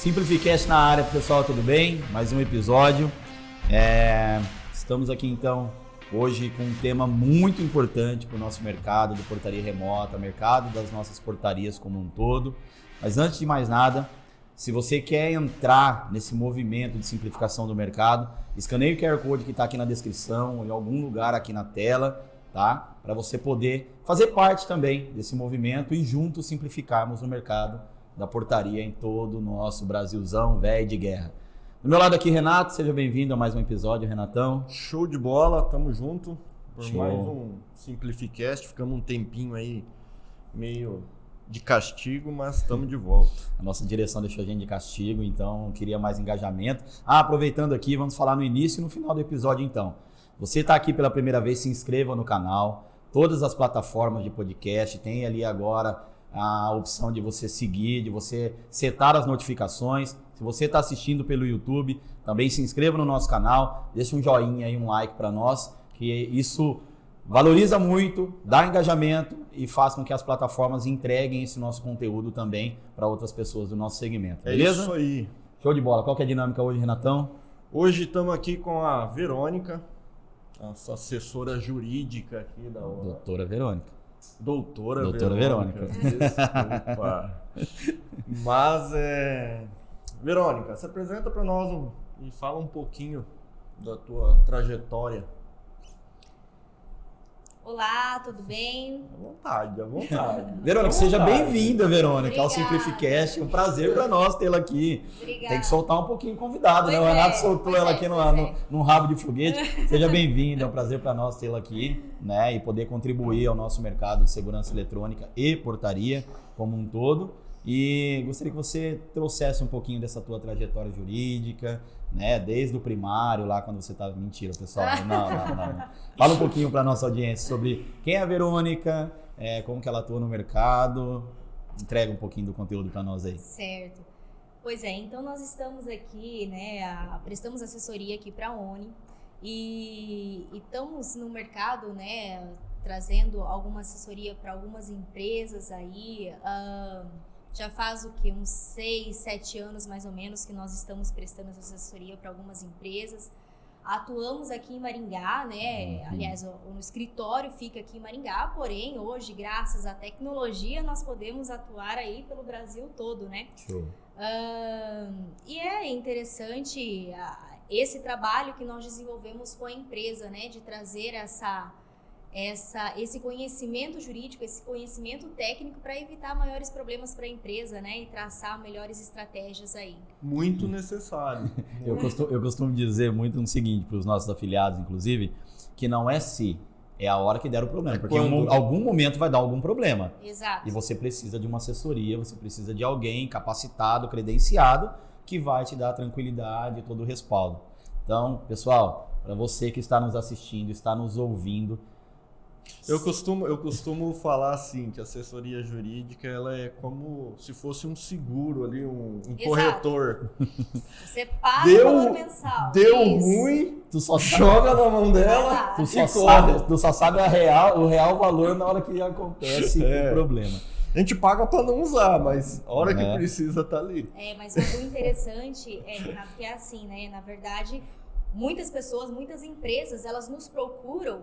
Simplificast na área, pessoal, tudo bem? Mais um episódio. Estamos aqui então hoje com um tema muito importante para o nosso mercado de portaria remota, mercado das nossas portarias como um todo. Mas antes de mais nada, se você quer entrar nesse movimento de simplificação do mercado, escaneie o QR Code que está aqui na descrição ou em algum lugar aqui na tela, tá? Para você poder fazer parte também desse movimento e juntos simplificarmos o mercado da portaria em todo o nosso Brasilzão velho de guerra. Do meu lado aqui, Renato, seja bem-vindo a mais um episódio, Renatão. Show de bola, tamo junto por Show. mais um Simplificast. Ficamos um tempinho aí meio de castigo, mas estamos de volta. A nossa direção deixou a gente de castigo, então queria mais engajamento. Aproveitando aqui, vamos falar no início e no final do episódio então. Você está aqui pela primeira vez, se inscreva no canal. Todas as plataformas de podcast, tem ali agora a opção de você seguir, de você setar as notificações. Se você está assistindo pelo YouTube, também se inscreva no nosso canal, deixa um joinha e um like para nós, que isso valoriza muito, dá engajamento e faz com que as plataformas entreguem esse nosso conteúdo também para outras pessoas do nosso segmento. Beleza? É isso aí. Show de bola. Qual que é a dinâmica hoje, Renatão? Hoje estamos aqui com a Verônica, nossa assessora jurídica aqui da hora. Doutora Verônica. Doutora Verônica. Desculpa. Mas, Verônica, se apresenta para nós e fala um pouquinho da tua trajetória. Olá, tudo bem? À vontade, à vontade. Verônica, seja bem-vinda, Verônica, ao Obrigada. Simplificast. É um prazer para nós tê-la aqui. Obrigada. Tem que soltar um pouquinho o convidado, né? O Pois Renato é, soltou pois ela é, aqui pois num rabo de foguete. Seja bem-vinda, é um prazer para nós tê-la aqui, né? E poder contribuir ao nosso mercado de segurança eletrônica e portaria como um todo. E gostaria que você trouxesse um pouquinho dessa tua trajetória jurídica, né? Desde o primário, lá quando você estava... Mentira, pessoal. Não. Fala um pouquinho para nossa audiência sobre quem é a Verônica, como que ela atua no mercado. Entrega um pouquinho do conteúdo para nós aí. Certo. Pois é, então nós estamos aqui, né, prestamos assessoria aqui para a ONI e estamos no mercado, né, trazendo alguma assessoria para algumas empresas aí. Já faz o quê? Uns 6, 7 anos mais ou menos que nós estamos prestando essa assessoria para algumas empresas. Atuamos aqui em Maringá, né? Aliás, o escritório fica aqui em Maringá, porém, hoje, graças à tecnologia, nós podemos atuar aí pelo Brasil todo, né? Show. E é interessante esse trabalho que nós desenvolvemos com a empresa, né? De trazer esse conhecimento jurídico, esse conhecimento técnico para evitar maiores problemas para a empresa, né? E traçar melhores estratégias aí. Muito necessário. Eu costumo dizer muito o seguinte para os nossos afiliados, inclusive, que não é se, é a hora que der o problema. Porque em algum momento vai dar algum problema. Exato. E você precisa de uma assessoria, você precisa de alguém capacitado, credenciado, que vai te dar tranquilidade e todo o respaldo. Então, pessoal, para você que está nos assistindo, está nos ouvindo, Eu costumo falar assim, que a assessoria jurídica ela é como se fosse um seguro ali, um corretor. Você paga o valor mensal. Deu Isso. ruim, tu só joga na mão dela. tu só sabe o real valor na hora que acontece o problema. A gente paga para não usar, mas a hora que precisa tá ali. Mas o interessante, Renato, que é assim, né? Na verdade, muitas pessoas, muitas empresas, elas nos procuram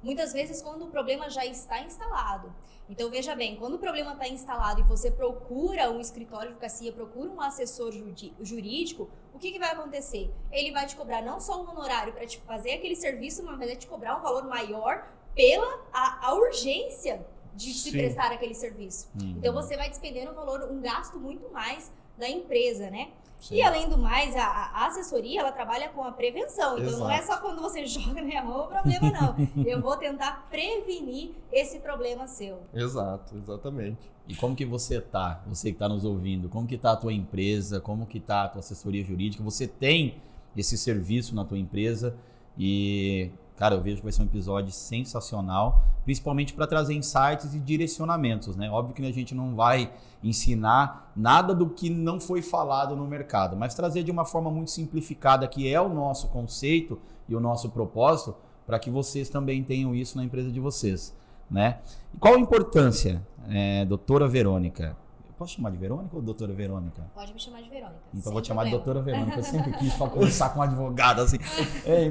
muitas vezes quando o problema já está instalado. Então, veja bem, quando o problema está instalado e você procura um escritório de advocacia, procura um assessor jurídico, o que vai acontecer? Ele vai te cobrar não só um honorário para te fazer aquele serviço, mas vai te cobrar um valor maior pela a urgência de se prestar aquele serviço. Então, você vai despender um gasto muito mais da empresa, né? Sim. E além do mais, a assessoria, ela trabalha com a prevenção. Então, não é só quando você joga na minha mão o problema, não. Eu vou tentar prevenir esse problema seu. Exato, exatamente. E como que você tá? Você que está nos ouvindo, como que tá a tua empresa? Como que tá a tua assessoria jurídica? Você tem esse serviço na tua empresa? E, cara, eu vejo que vai ser um episódio sensacional, principalmente para trazer insights e direcionamentos, né? Óbvio que a gente não vai ensinar nada do que não foi falado no mercado, mas trazer de uma forma muito simplificada, que é o nosso conceito e o nosso propósito, para que vocês também tenham isso na empresa de vocês, né? E qual a importância, doutora Verônica? Posso chamar de Verônica ou doutora Verônica? Pode me chamar de Verônica. Então vou te chamar de doutora Verônica. Eu sempre quis conversar com um advogado assim.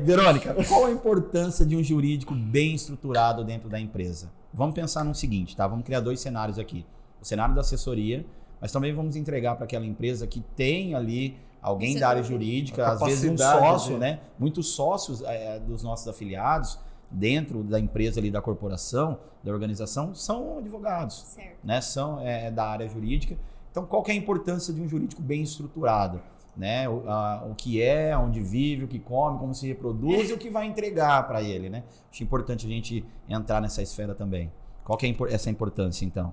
Verônica, qual a importância de um jurídico bem estruturado dentro da empresa? Vamos pensar no seguinte, tá? Vamos criar 2 cenários aqui. O cenário da assessoria, mas também vamos entregar para aquela empresa que tem ali alguém da área jurídica, às vezes um sócio, né? Muitos sócios dos nossos afiliados dentro da empresa ali, da corporação, da organização, são advogados, certo, né? São da área jurídica. Então, qual que é a importância de um jurídico bem estruturado? Né? O que é, onde vive, o que come, como se reproduz e o que vai entregar para ele, né? Acho importante a gente entrar nessa esfera também. Qual que é essa importância, então?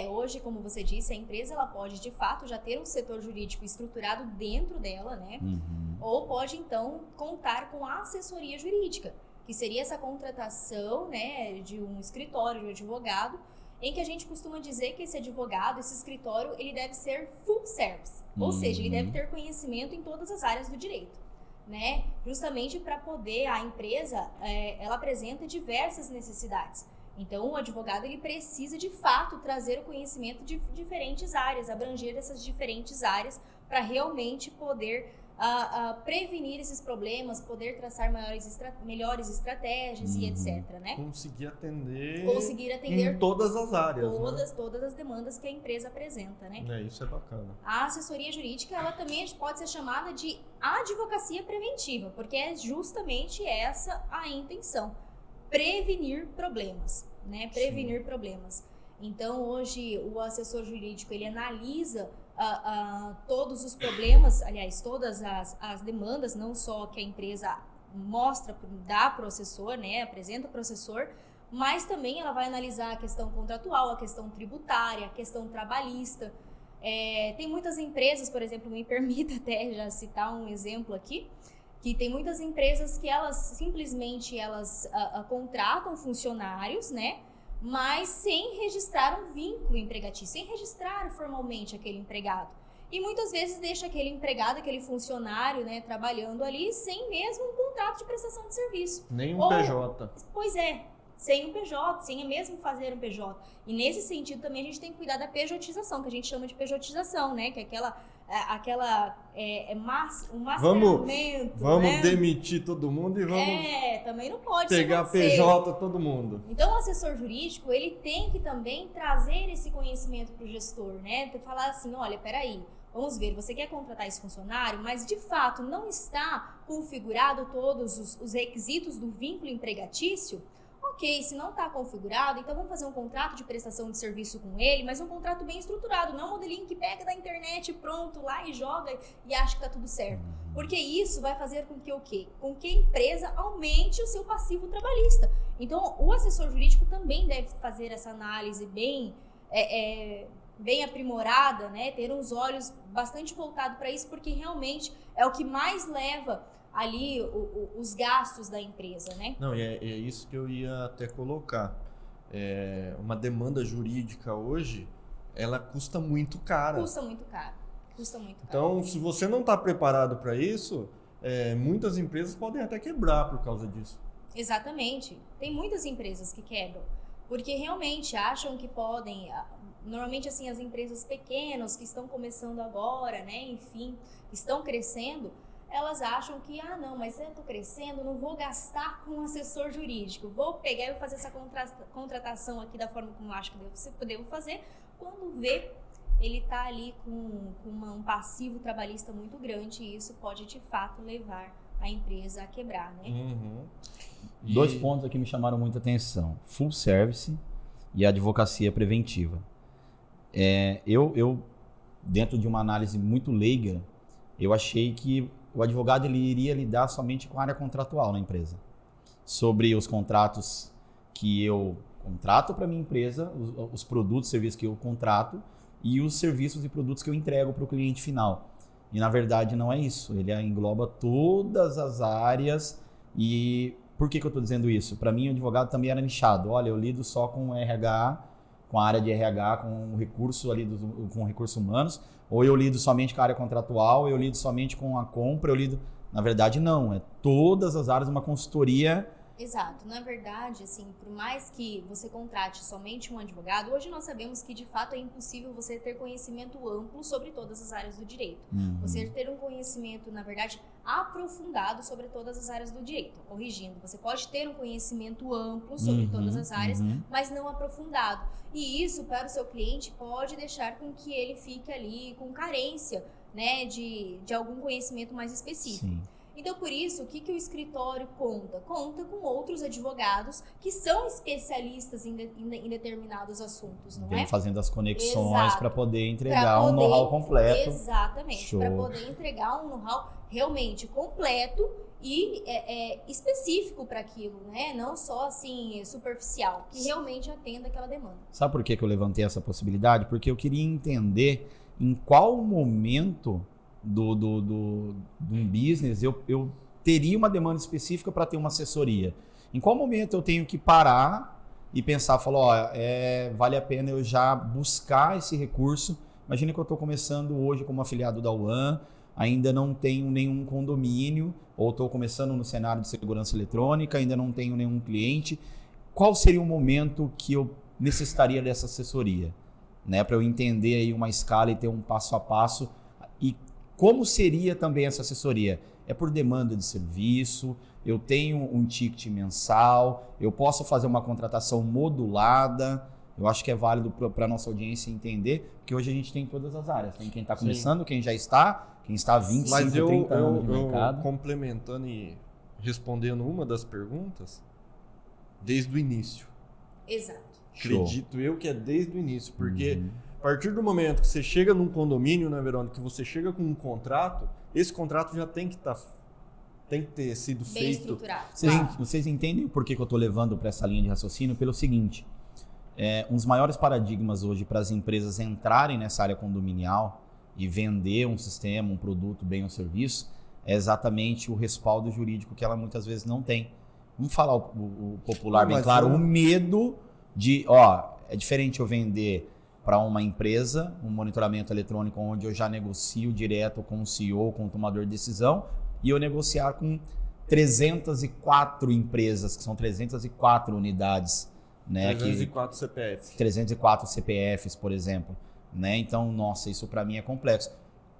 Hoje, como você disse, a empresa ela pode, de fato, já ter um setor jurídico estruturado dentro dela, né? Uhum. Ou pode, então, contar com a assessoria jurídica, que seria essa contratação, né, de um escritório de advogado, em que a gente costuma dizer que esse advogado, esse escritório, ele deve ser full service, ou seja, ele deve ter conhecimento em todas as áreas do direito, né? Justamente para poder, a empresa, ela apresenta diversas necessidades. Então, o advogado, ele precisa, de fato, trazer o conhecimento de diferentes áreas, abranger essas diferentes áreas para realmente poder prevenir esses problemas, poder traçar melhores estratégias e etc, né? Conseguir atender em todas as áreas, todas as demandas que a empresa apresenta, né? Isso é bacana. A assessoria jurídica, ela também pode ser chamada de advocacia preventiva, porque é justamente essa a intenção. Prevenir problemas, né? Prevenir problemas. Então, hoje, o assessor jurídico, ele analisa todos os problemas, aliás, todas as demandas, não só que a empresa dá para o assessor, né? Apresenta para o assessor, mas também ela vai analisar a questão contratual, a questão tributária, a questão trabalhista. Tem muitas empresas, por exemplo, me permita até já citar um exemplo aqui, que tem muitas empresas que elas simplesmente contratam funcionários, né? Mas sem registrar um vínculo empregatício, sem registrar formalmente aquele empregado. E muitas vezes deixa aquele empregado, aquele funcionário, né, trabalhando ali sem mesmo um contrato de prestação de serviço. Nem um PJ. Pois é, sem um PJ, sem mesmo fazer um PJ. E nesse sentido também a gente tem que cuidar da pejotização, que a gente chama de pejotização, né? Que é um mascaramento. Vamos né? Demitir todo mundo e vamos também não pode pegar PJ todo mundo. Então o assessor jurídico, ele tem que também trazer esse conhecimento para o gestor, né? Falar assim, olha, peraí, vamos ver, você quer contratar esse funcionário, mas de fato não está configurado todos os requisitos do vínculo empregatício? Ok, se não está configurado, então vamos fazer um contrato de prestação de serviço com ele, mas um contrato bem estruturado, não um modelinho que pega da internet, pronto, lá e joga e acha que está tudo certo. Porque isso vai fazer com que o quê? Com que a empresa aumente o seu passivo trabalhista. Então, o assessor jurídico também deve fazer essa análise bem aprimorada, né? Ter uns olhos bastante voltados para isso, porque realmente é o que mais leva ali os gastos da empresa, né? Não, é isso que eu ia até colocar. Uma demanda jurídica hoje, ela custa muito cara. Custa muito caro. Então, se você não está preparado para isso, muitas empresas podem até quebrar por causa disso. Exatamente. Tem muitas empresas que quebram, porque realmente acham que podem. Normalmente, assim, as empresas pequenas que estão começando agora, né? Enfim, estão crescendo. Elas acham que, não, mas eu estou crescendo, não vou gastar com um assessor jurídico. Vou pegar e vou fazer essa contratação aqui da forma como eu acho que devo fazer. Quando vê, ele está ali com um passivo trabalhista muito grande e isso pode, de fato, levar a empresa a quebrar, né? Uhum. 2 pontos aqui me chamaram muita atenção. Full service e advocacia preventiva. Eu, dentro de uma análise muito leiga, eu achei que o advogado ele iria lidar somente com a área contratual na empresa. Sobre os contratos que eu contrato para minha empresa, os produtos e serviços que eu contrato e os serviços e produtos que eu entrego para o cliente final. E na verdade não é isso. Ele engloba todas as áreas. E por que eu estou dizendo isso? Para mim o advogado também era nichado. Olha, eu lido só com RH, com a área de RH, com o recurso ali com recursos humanos, ou eu lido somente com a área contratual, eu lido somente com a compra, Na verdade, não. É todas as áreas, uma consultoria Exato. Na verdade, assim, por mais que você contrate somente um advogado, hoje nós sabemos que, de fato, é impossível você ter conhecimento amplo sobre todas as áreas do direito. Você ter um conhecimento, na verdade, aprofundado sobre todas as áreas do direito. Corrigindo, você pode ter um conhecimento amplo sobre todas as áreas, mas não aprofundado. E isso, para o seu cliente, pode deixar com que ele fique ali com carência, né, de algum conhecimento mais específico. Sim. Então, por isso, o que o escritório conta? Conta com outros advogados que são especialistas em determinados assuntos, não Vem é? fazendo as conexões para poder entregar Pra um poder- know-how completo. Exatamente, para Show. poder entregar um know-how realmente completo e específico para aquilo, né? Não só assim, superficial, que realmente atenda aquela demanda. Sabe por que eu levantei essa possibilidade? Porque eu queria entender em qual momento de um business eu teria uma demanda específica para ter uma assessoria. Em qual momento eu tenho que parar e pensar, falar, ó, vale a pena eu já buscar esse recurso. Imagina que eu estou começando hoje como afiliado da UAN, ainda não tenho nenhum condomínio, ou estou começando no cenário de segurança eletrônica, ainda não tenho nenhum cliente. Qual seria o momento que eu necessitaria dessa assessoria? Né, para eu entender aí uma escala e ter um passo a passo. E como seria também essa assessoria? É por demanda de serviço, eu tenho um ticket mensal, eu posso fazer uma contratação modulada. Eu acho que é válido para a nossa audiência entender, porque hoje a gente tem todas as áreas. Tem quem está começando, quem já está, quem está há 25, 30 anos de mercado. Complementando e respondendo uma das perguntas, desde o início. Exato. Acredito eu que é desde o início, porque a partir do momento que você chega num condomínio, né, Verônica, que você chega com um contrato, esse contrato já tem que ter sido Bem feito. estruturado. Vocês entendem por que eu estou levando para essa linha de raciocínio? Pelo seguinte, um dos maiores paradigmas hoje para as empresas entrarem nessa área condominial e vender um sistema, um produto, bem ou serviço, é exatamente o respaldo jurídico que ela muitas vezes não tem. Vamos falar o popular bem claro, o medo de, é diferente eu vender para uma empresa um monitoramento eletrônico onde eu já negocio direto com o CEO, com o tomador de decisão, e eu negociar com 304 empresas, que são 304 unidades. Né, 304 CPFs. 304 CPFs, por exemplo. Né? Então, nossa, isso para mim é complexo.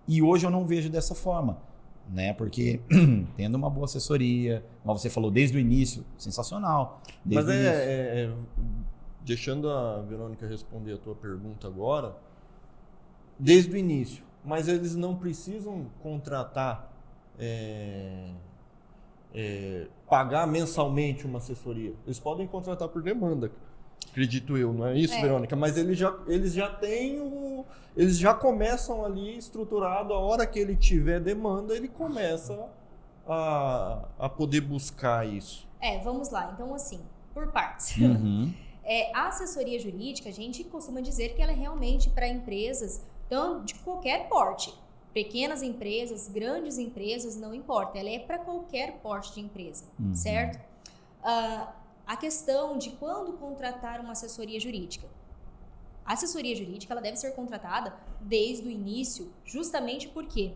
E hoje eu não vejo dessa forma. Né? Porque tendo uma boa assessoria, como você falou, desde o início, sensacional. Mas deixando a Verônica responder a tua pergunta agora, desde o início, mas eles não precisam contratar, pagar mensalmente uma assessoria. Eles podem contratar por demanda, acredito eu, não é isso, Verônica? Mas eles já começam ali estruturado, a hora que ele tiver demanda, ele começa a poder buscar isso. Vamos lá. Então, assim, por partes. A assessoria jurídica, a gente costuma dizer que ela é realmente para empresas de qualquer porte. Pequenas empresas, grandes empresas, não importa. Ela é para qualquer porte de empresa, certo? A questão de quando contratar uma assessoria jurídica. A assessoria jurídica ela deve ser contratada desde o início, justamente porque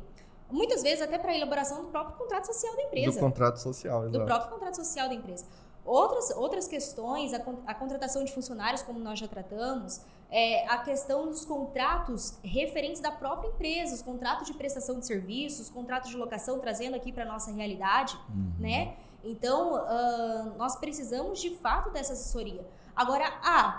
muitas vezes até para a elaboração do próprio contrato social da empresa. Do contrato social, exato. Do próprio contrato social da empresa. Outras questões, a contratação de funcionários, como nós já tratamos, a questão dos contratos referentes da própria empresa, os contratos de prestação de serviços, os contratos de locação, trazendo aqui para a nossa realidade, né? Então, nós precisamos de fato dessa assessoria. Agora,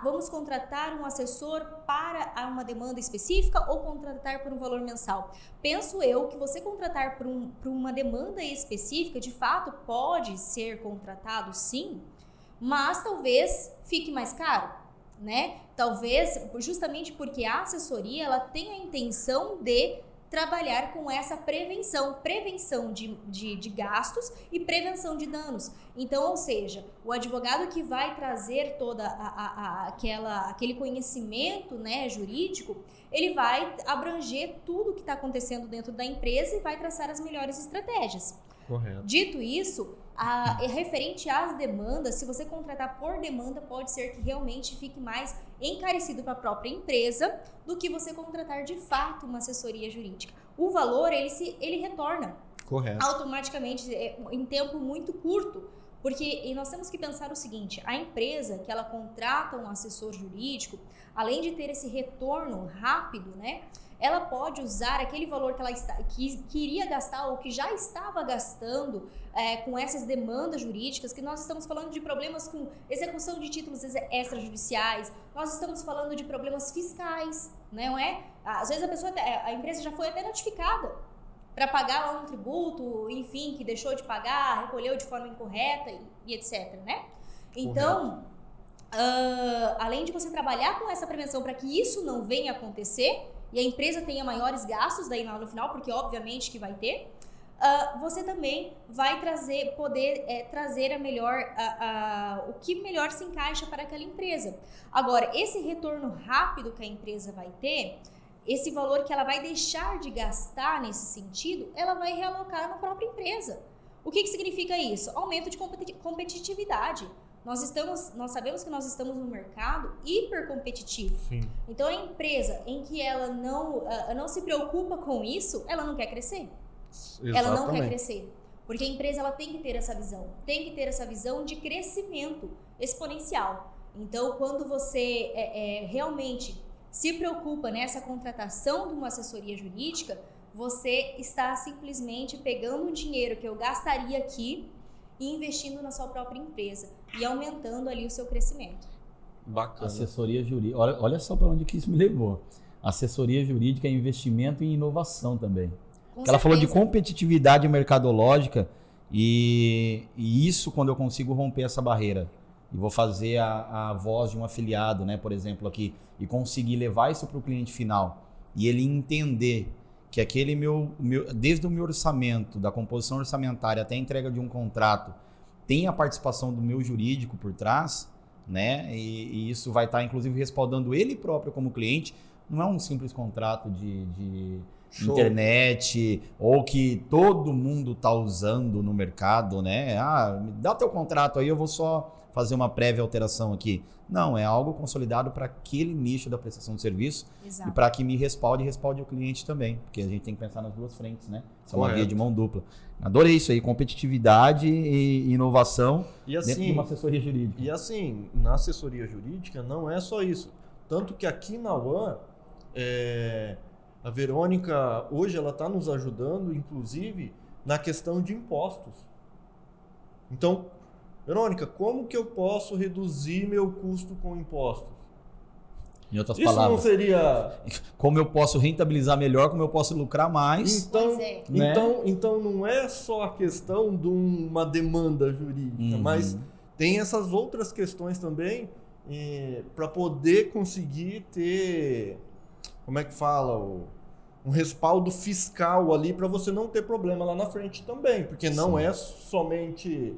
vamos contratar um assessor para uma demanda específica ou contratar por um valor mensal? Penso eu que você contratar por uma demanda específica, de fato, pode ser contratado sim, mas talvez fique mais caro, né? Talvez, justamente porque a assessoria ela tem a intenção de trabalhar com essa prevenção de gastos e prevenção de danos. Então, ou seja, o advogado que vai trazer toda aquele conhecimento, né, jurídico, ele vai abranger tudo o que está acontecendo dentro da empresa e vai traçar as melhores estratégias. Correto. Dito isso, referente às demandas, se você contratar por demanda, pode ser que realmente fique mais encarecido para a própria empresa do que você contratar de fato uma assessoria jurídica. O valor, ele retorna. Correto. Automaticamente, em tempo muito curto, Porque nós temos que pensar o seguinte, a empresa que ela contrata um assessor jurídico, além de ter esse retorno rápido, né, ela pode usar aquele valor que ela iria gastar ou que já estava gastando com essas demandas jurídicas, que nós estamos falando de problemas com execução de títulos extrajudiciais, nós estamos falando de problemas fiscais, não é? Às vezes a empresa já foi até notificada para pagar lá um tributo, enfim, que deixou de pagar, recolheu de forma incorreta e etc, né? Então, além de você trabalhar com essa prevenção para que isso não venha a acontecer e a empresa tenha maiores gastos daí no final, porque obviamente que vai ter, você também vai poder trazer o que melhor se encaixa para aquela empresa. Agora, esse retorno rápido que a empresa vai ter, esse valor que ela vai deixar de gastar nesse sentido, ela vai realocar na própria empresa. O que significa isso? Aumento de competitividade. Nós sabemos que nós estamos num mercado hiper competitivo. Sim. Então, a empresa em que ela não se preocupa com isso, ela não quer crescer. Exatamente. Ela não quer crescer. Porque a empresa ela tem que ter essa visão. Tem que ter essa visão de crescimento exponencial. Então, quando você realmente se preocupa nessa contratação de uma assessoria jurídica, você está simplesmente pegando um dinheiro que eu gastaria aqui e investindo na sua própria empresa e aumentando ali o seu crescimento. Bacana. Assessoria jurídica, olha só para onde que isso me levou. Assessoria jurídica é investimento em inovação também. Ela falou de competitividade mercadológica e isso quando eu consigo romper essa barreira e vou fazer a voz de um afiliado, né, por exemplo, aqui, e conseguir levar isso para o cliente final e ele entender que aquele desde o meu orçamento, da composição orçamentária até a entrega de um contrato, tem a participação do meu jurídico por trás, né? E isso vai estar, inclusive, respaldando ele próprio como cliente. Não é um simples contrato de internet ou que todo mundo está usando no mercado, né? Me dá teu contrato aí, eu vou só fazer uma prévia alteração aqui. Não, é algo consolidado para aquele nicho da prestação de serviço. Exato. E para que me respalde o cliente também, porque a gente tem que pensar nas duas frentes, né? Isso é uma via de mão dupla. Adorei isso aí, competitividade e inovação dentro de uma assessoria jurídica. E assim, na assessoria jurídica não é só isso. Tanto que aqui na UAN, a Verônica, hoje ela está nos ajudando, inclusive, na questão de impostos. Então, Verônica, como que eu posso reduzir meu custo com impostos? Em outras palavras, não seria... Como eu posso rentabilizar melhor, como eu posso lucrar mais. Então não é só a questão de uma demanda jurídica, mas tem essas outras questões também para poder conseguir ter, como é que fala, um respaldo fiscal ali para você não ter problema lá na frente também, porque não é somente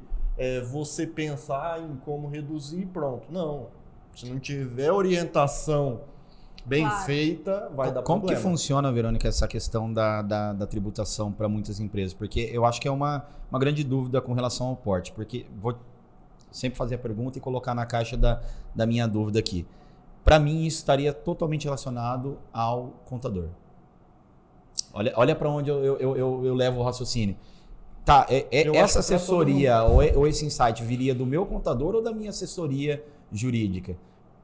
você pensar em como reduzir e pronto. Não. Se não tiver orientação bem feita, vai dar problema. Como que funciona, Verônica, essa questão da tributação para muitas empresas? Porque eu acho que é uma grande dúvida com relação ao porte. Porque vou sempre fazer a pergunta e colocar na caixa da minha dúvida aqui. Para mim, isso estaria totalmente relacionado ao contador. Olha para onde eu levo o raciocínio. Tá, essa assessoria ou esse insight viria do meu contador ou da minha assessoria jurídica?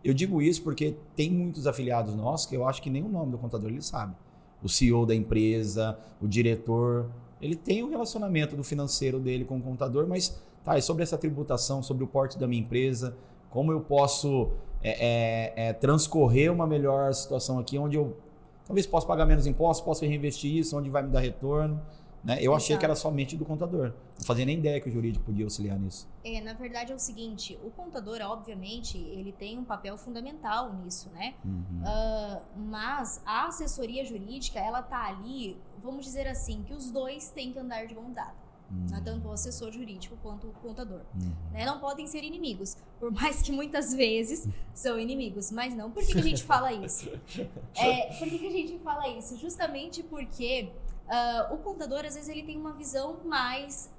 Eu digo isso porque tem muitos afiliados nossos que eu acho que nem o nome do contador ele sabe. O CEO da empresa, o diretor, ele tem um relacionamento do financeiro dele com o contador, mas é sobre essa tributação, sobre o porte da minha empresa, como eu posso transcorrer uma melhor situação aqui, onde eu talvez possa pagar menos impostos, possa reinvestir isso, onde vai me dar retorno. Né? Eu achei que era somente do contador. Não fazia nem ideia que o jurídico podia auxiliar nisso. Na verdade é o seguinte, o contador, obviamente, ele tem um papel fundamental nisso, né? Mas a assessoria jurídica, ela tá ali, vamos dizer assim, que os dois têm que andar de mão dada. Tanto o assessor jurídico quanto o contador. Né? Não podem ser inimigos, por mais que muitas vezes são inimigos. Mas não. Por que a gente fala isso? Por que a gente fala isso? Justamente porque o contador, às vezes, ele tem uma visão mais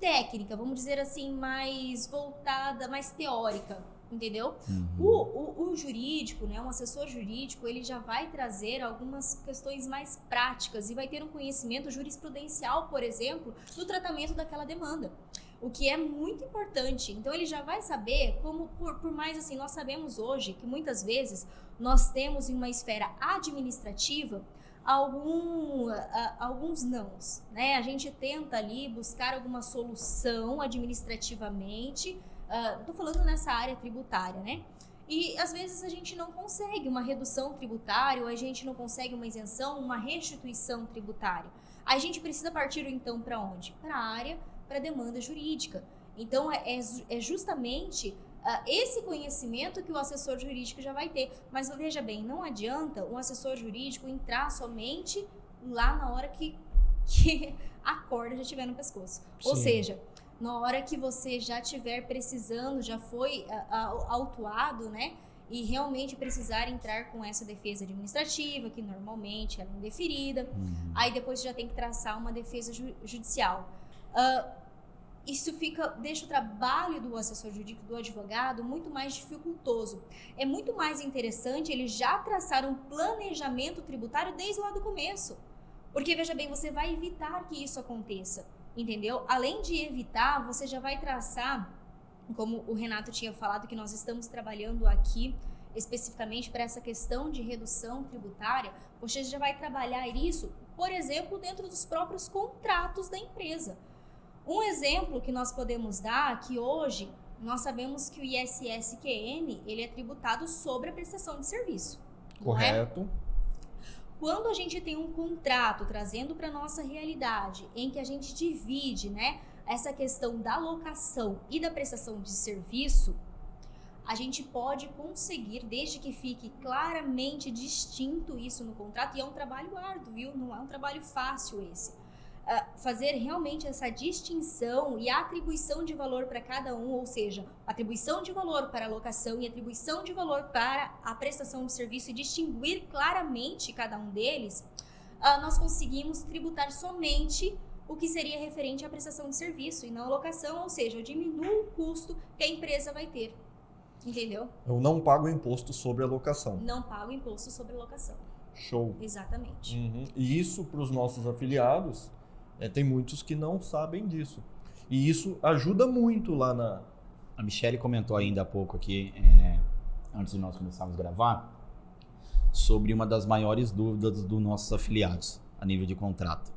técnica, vamos dizer assim, mais voltada, mais teórica, entendeu? O jurídico, né, um assessor jurídico, ele já vai trazer algumas questões mais práticas e vai ter um conhecimento jurisprudencial, por exemplo, do tratamento daquela demanda. o que é muito importante. Então ele já vai saber como, por mais assim, nós sabemos hoje que muitas vezes nós temos em uma esfera administrativa alguns nãos, né? A gente tenta ali buscar alguma solução administrativamente, tô falando nessa área tributária, né? E às vezes a gente não consegue uma redução tributária, ou a gente não consegue uma isenção, uma restituição tributária. A gente precisa partir então para onde? Para a área, para a demanda jurídica. Então é justamente esse conhecimento que o assessor jurídico já vai ter. Mas veja bem, não adianta um assessor jurídico entrar somente lá na hora que a corda já estiver no pescoço. Sim. Ou seja, na hora que você já estiver precisando, já foi autuado, né? E realmente precisar entrar com essa defesa administrativa, que normalmente ela é indeferida. Aí depois você já tem que traçar uma defesa judicial. Isso deixa o trabalho do assessor jurídico, do advogado, muito mais dificultoso. É muito mais interessante ele já traçar um planejamento tributário desde lá do começo. Porque, veja bem, você vai evitar que isso aconteça, entendeu? Além de evitar, você já vai traçar, como o Renato tinha falado, que nós estamos trabalhando aqui especificamente para essa questão de redução tributária, você já vai trabalhar isso, por exemplo, dentro dos próprios contratos da empresa. Um exemplo que nós podemos dar, que hoje nós sabemos que o ISS-QN, ele é tributado sobre a prestação de serviço. Correto. Quando a gente tem um contrato trazendo para a nossa realidade, em que a gente divide, né, essa questão da locação e da prestação de serviço, a gente pode conseguir, desde que fique claramente distinto isso no contrato, e é um trabalho árduo, viu? Não é um trabalho fácil esse. Fazer realmente essa distinção e a atribuição de valor para cada um, ou seja, atribuição de valor para a locação e atribuição de valor para a prestação de serviço, e distinguir claramente cada um deles, nós conseguimos tributar somente o que seria referente à prestação de serviço e não a locação, ou seja, eu diminuo o custo que a empresa vai ter, entendeu? Eu não pago imposto sobre a locação. Não pago imposto sobre a locação. Show. Exatamente. E isso para os nossos afiliados, tem muitos que não sabem disso. E isso ajuda muito lá na... A Michele comentou ainda há pouco aqui, antes de nós começarmos a gravar, sobre uma das maiores dúvidas dos nossos afiliados a nível de contrato.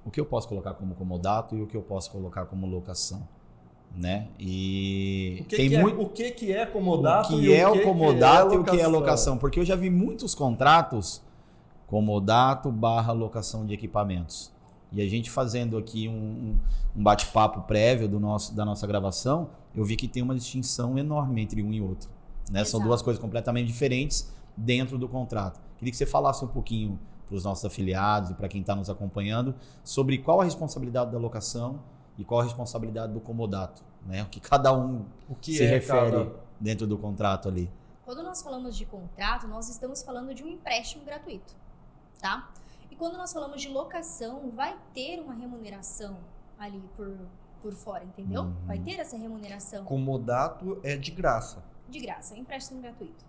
O que eu posso colocar como comodato e o que eu posso colocar como locação, né? E o que é comodato e o que é locação? Porque eu já vi muitos contratos comodato / locação de equipamentos. E a gente fazendo aqui um bate-papo prévio da nossa gravação, eu vi que tem uma distinção enorme entre um e outro, né? São duas coisas completamente diferentes dentro do contrato. Queria que você falasse um pouquinho para os nossos afiliados e para quem está nos acompanhando sobre qual a responsabilidade da locação e qual a responsabilidade do comodato, né? O que cada um se refere dentro do contrato ali. Quando nós falamos de contrato, nós estamos falando de um empréstimo gratuito, tá? E quando nós falamos de locação, vai ter uma remuneração ali por fora, entendeu? Vai ter essa remuneração. Comodato é de graça. De graça, é um empréstimo gratuito.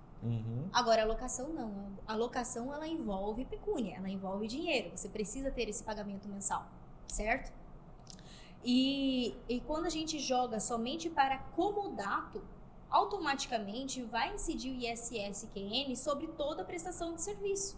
Agora, a locação não. A locação, ela envolve pecúnia, ela envolve dinheiro. Você precisa ter esse pagamento mensal, certo? E quando a gente joga somente para comodato, automaticamente vai incidir o ISS-QN sobre toda a prestação de serviço.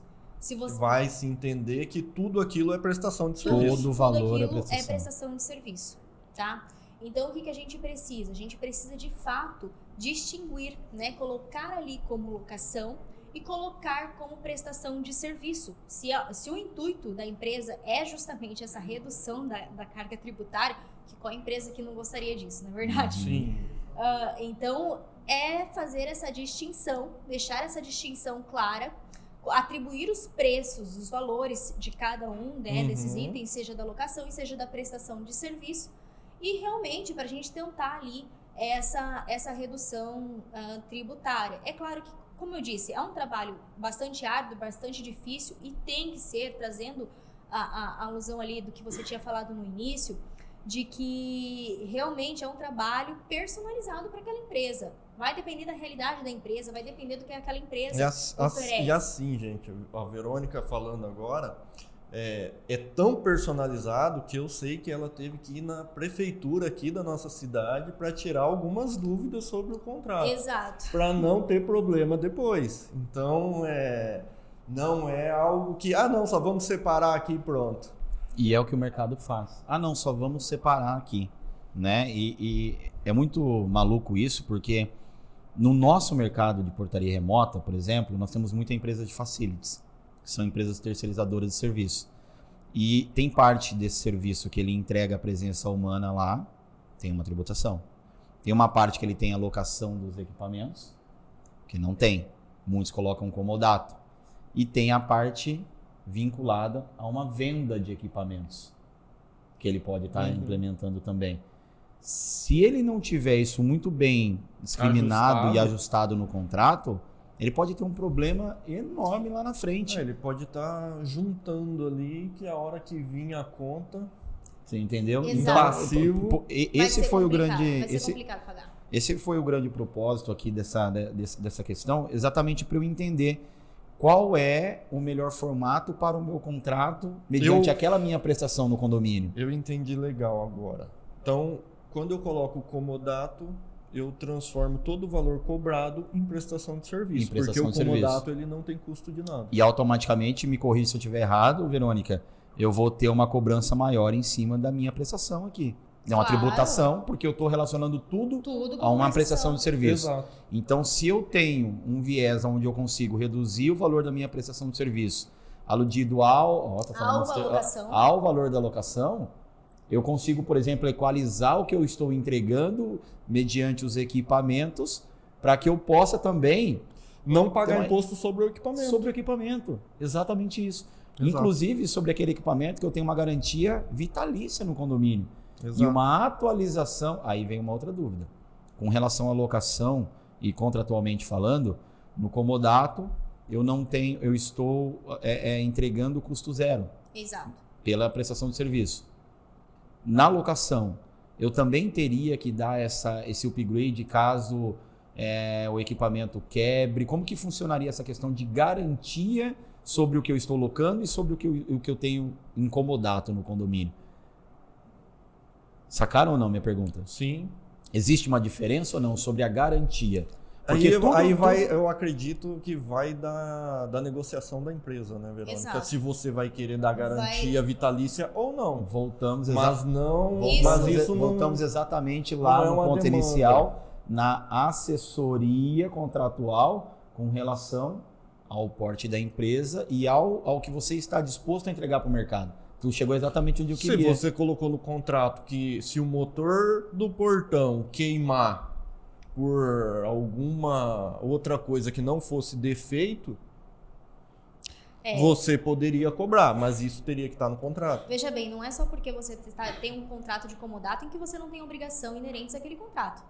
Vai se entender que tudo aquilo é prestação de serviço. Todo o valor é prestação de serviço, tá? Então, o que a gente precisa? A gente precisa, de fato, distinguir, né? Colocar ali como locação e colocar como prestação de serviço. Se o intuito da empresa é justamente essa redução da carga tributária, que qual empresa que não gostaria disso, não é verdade? Sim. Então, é fazer essa distinção, deixar essa distinção clara, atribuir os preços, os valores de cada um, né, desses itens, seja da locação e seja da prestação de serviço, e realmente para a gente tentar ali essa redução tributária. É claro que, como eu disse, é um trabalho bastante árduo, bastante difícil, e tem que ser, trazendo a alusão ali do que você tinha falado no início, de que realmente é um trabalho personalizado para aquela empresa. Vai depender da realidade da empresa, vai depender do que aquela empresa oferece. E assim, gente, a Verônica falando agora, é tão personalizado que eu sei que ela teve que ir na prefeitura aqui da nossa cidade para tirar algumas dúvidas sobre o contrato. Exato. Para não ter problema depois. Então, não é algo que, não, só vamos separar aqui e pronto. E é o que o mercado faz. Não, só vamos separar aqui, né? E é muito maluco isso, porque no nosso mercado de portaria remota, por exemplo, nós temos muita empresa de facilities, que são empresas terceirizadoras de serviço. E tem parte desse serviço que ele entrega a presença humana lá, tem uma tributação. Tem uma parte que ele tem a locação dos equipamentos, que não tem. Muitos colocam comodato. E tem a parte vinculada a uma venda de equipamentos, que ele pode estar implementando também. Se ele não tiver isso muito bem discriminado e ajustado no contrato, ele pode ter um problema enorme lá na frente. Ele pode estar juntando ali que a hora que vir a conta... Você entendeu? Exato. Passivo. Esse foi o grande... Vai ser complicado pagar. Esse foi o grande propósito aqui dessa questão, exatamente para eu entender qual é o melhor formato para o meu contrato mediante aquela minha prestação no condomínio. Eu entendi legal agora. Então, quando eu coloco o comodato, eu transformo todo o valor cobrado em prestação de serviço. Porque o comodato ele não tem custo de nada. E automaticamente, me corrija se eu estiver errado, Verônica, eu vou ter uma cobrança maior em cima da minha prestação aqui. É uma tributação, porque eu estou relacionando tudo a uma prestação de serviço. Exato. Então, se eu tenho um viés onde eu consigo reduzir o valor da minha prestação de serviço, aludido ao valor da locação, eu consigo, por exemplo, equalizar o que eu estou entregando mediante os equipamentos, para que eu possa também... Não pagar imposto sobre o equipamento. Sobre o equipamento, exatamente isso. Exato. Inclusive, sobre aquele equipamento que eu tenho uma garantia vitalícia no condomínio. Exato. E uma atualização, aí vem uma outra dúvida. Com relação à locação e contratualmente falando, no comodato eu estou entregando custo zero. Exato. Pela prestação de serviço. Na locação, eu também teria que dar esse upgrade caso o equipamento quebre. Como que funcionaria essa questão de garantia sobre o que eu estou locando e sobre o que eu tenho em comodato no condomínio? Sacaram ou não minha pergunta? Sim. Existe uma diferença ou não sobre a garantia? Eu acredito que vai da negociação da empresa, né, Verônica? Exato. Se você vai querer dar garantia vitalícia ou não. Voltamos exatamente lá no ponto inicial, na assessoria contratual com relação ao porte da empresa e ao que você está disposto a entregar para o mercado. Tu chegou exatamente onde eu queria. Se você colocou no contrato que se o motor do portão queimar por alguma outra coisa que não fosse defeito, você poderia cobrar, mas isso teria que estar no contrato. Veja bem, não é só porque você tem um contrato de comodato em que você não tem obrigação inerente àquele contrato.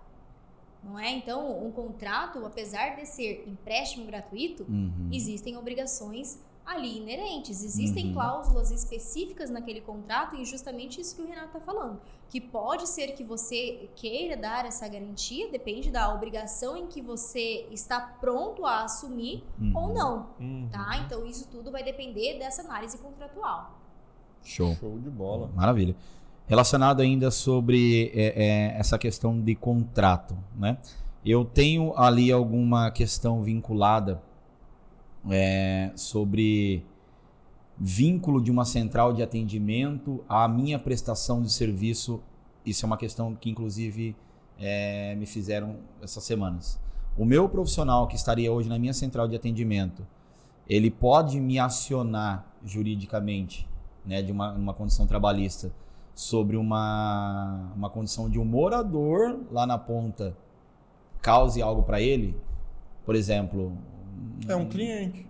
Não é? Então, um contrato, apesar de ser empréstimo gratuito, existem obrigações ali inerentes. Existem cláusulas específicas naquele contrato e justamente isso que o Renato está falando. Que pode ser que você queira dar essa garantia, depende da obrigação em que você está pronto a assumir ou não. Tá? Então isso tudo vai depender dessa análise contratual. Show de bola. Maravilha. Relacionado ainda sobre essa questão de contrato, né? Eu tenho ali alguma questão vinculada sobre vínculo de uma central de atendimento à minha prestação de serviço. Isso é uma questão que inclusive me fizeram essas semanas. O meu profissional que estaria hoje na minha central de atendimento, ele pode me acionar juridicamente, né, de uma condição trabalhista sobre uma condição de um morador lá na ponta cause algo para ele, por exemplo... É um cliente.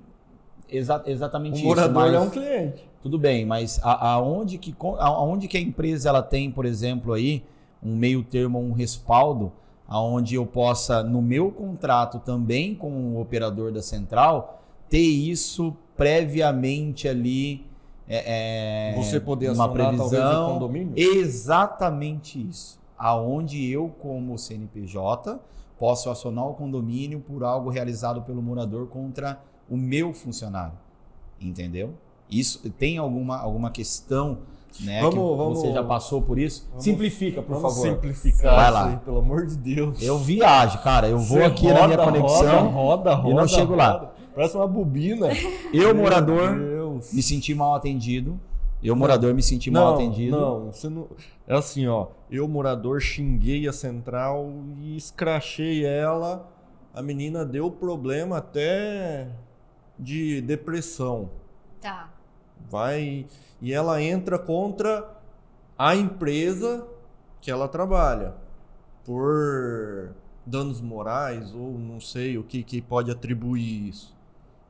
Exatamente isso. O morador é um cliente. Tudo bem, mas aonde que a empresa ela tem, por exemplo, aí um meio termo, um respaldo, aonde eu possa, no meu contrato também com o operador da central, ter isso previamente ali... você poder uma acionar previsão, talvez o condomínio? Exatamente isso. Aonde eu, como CNPJ, posso acionar o condomínio por algo realizado pelo morador contra o meu funcionário. Entendeu? Isso tem alguma questão, né? Vamos, você já passou por isso? Simplifica, por vamos favor. simplificar Vai isso lá. aí, pelo amor de Deus. Eu viajo, cara. Eu vou Você aqui na minha conexão roda, e não chego lá. roda. Parece uma bobina. Eu, morador, Deus. me senti mal atendido. Mal atendido. Não, você não. É assim, ó. Eu, morador, xinguei a central e escrachei ela. A menina deu problema até de depressão. Tá. Vai. E ela entra contra a empresa que ela trabalha. Por danos morais, ou não sei o que pode atribuir isso.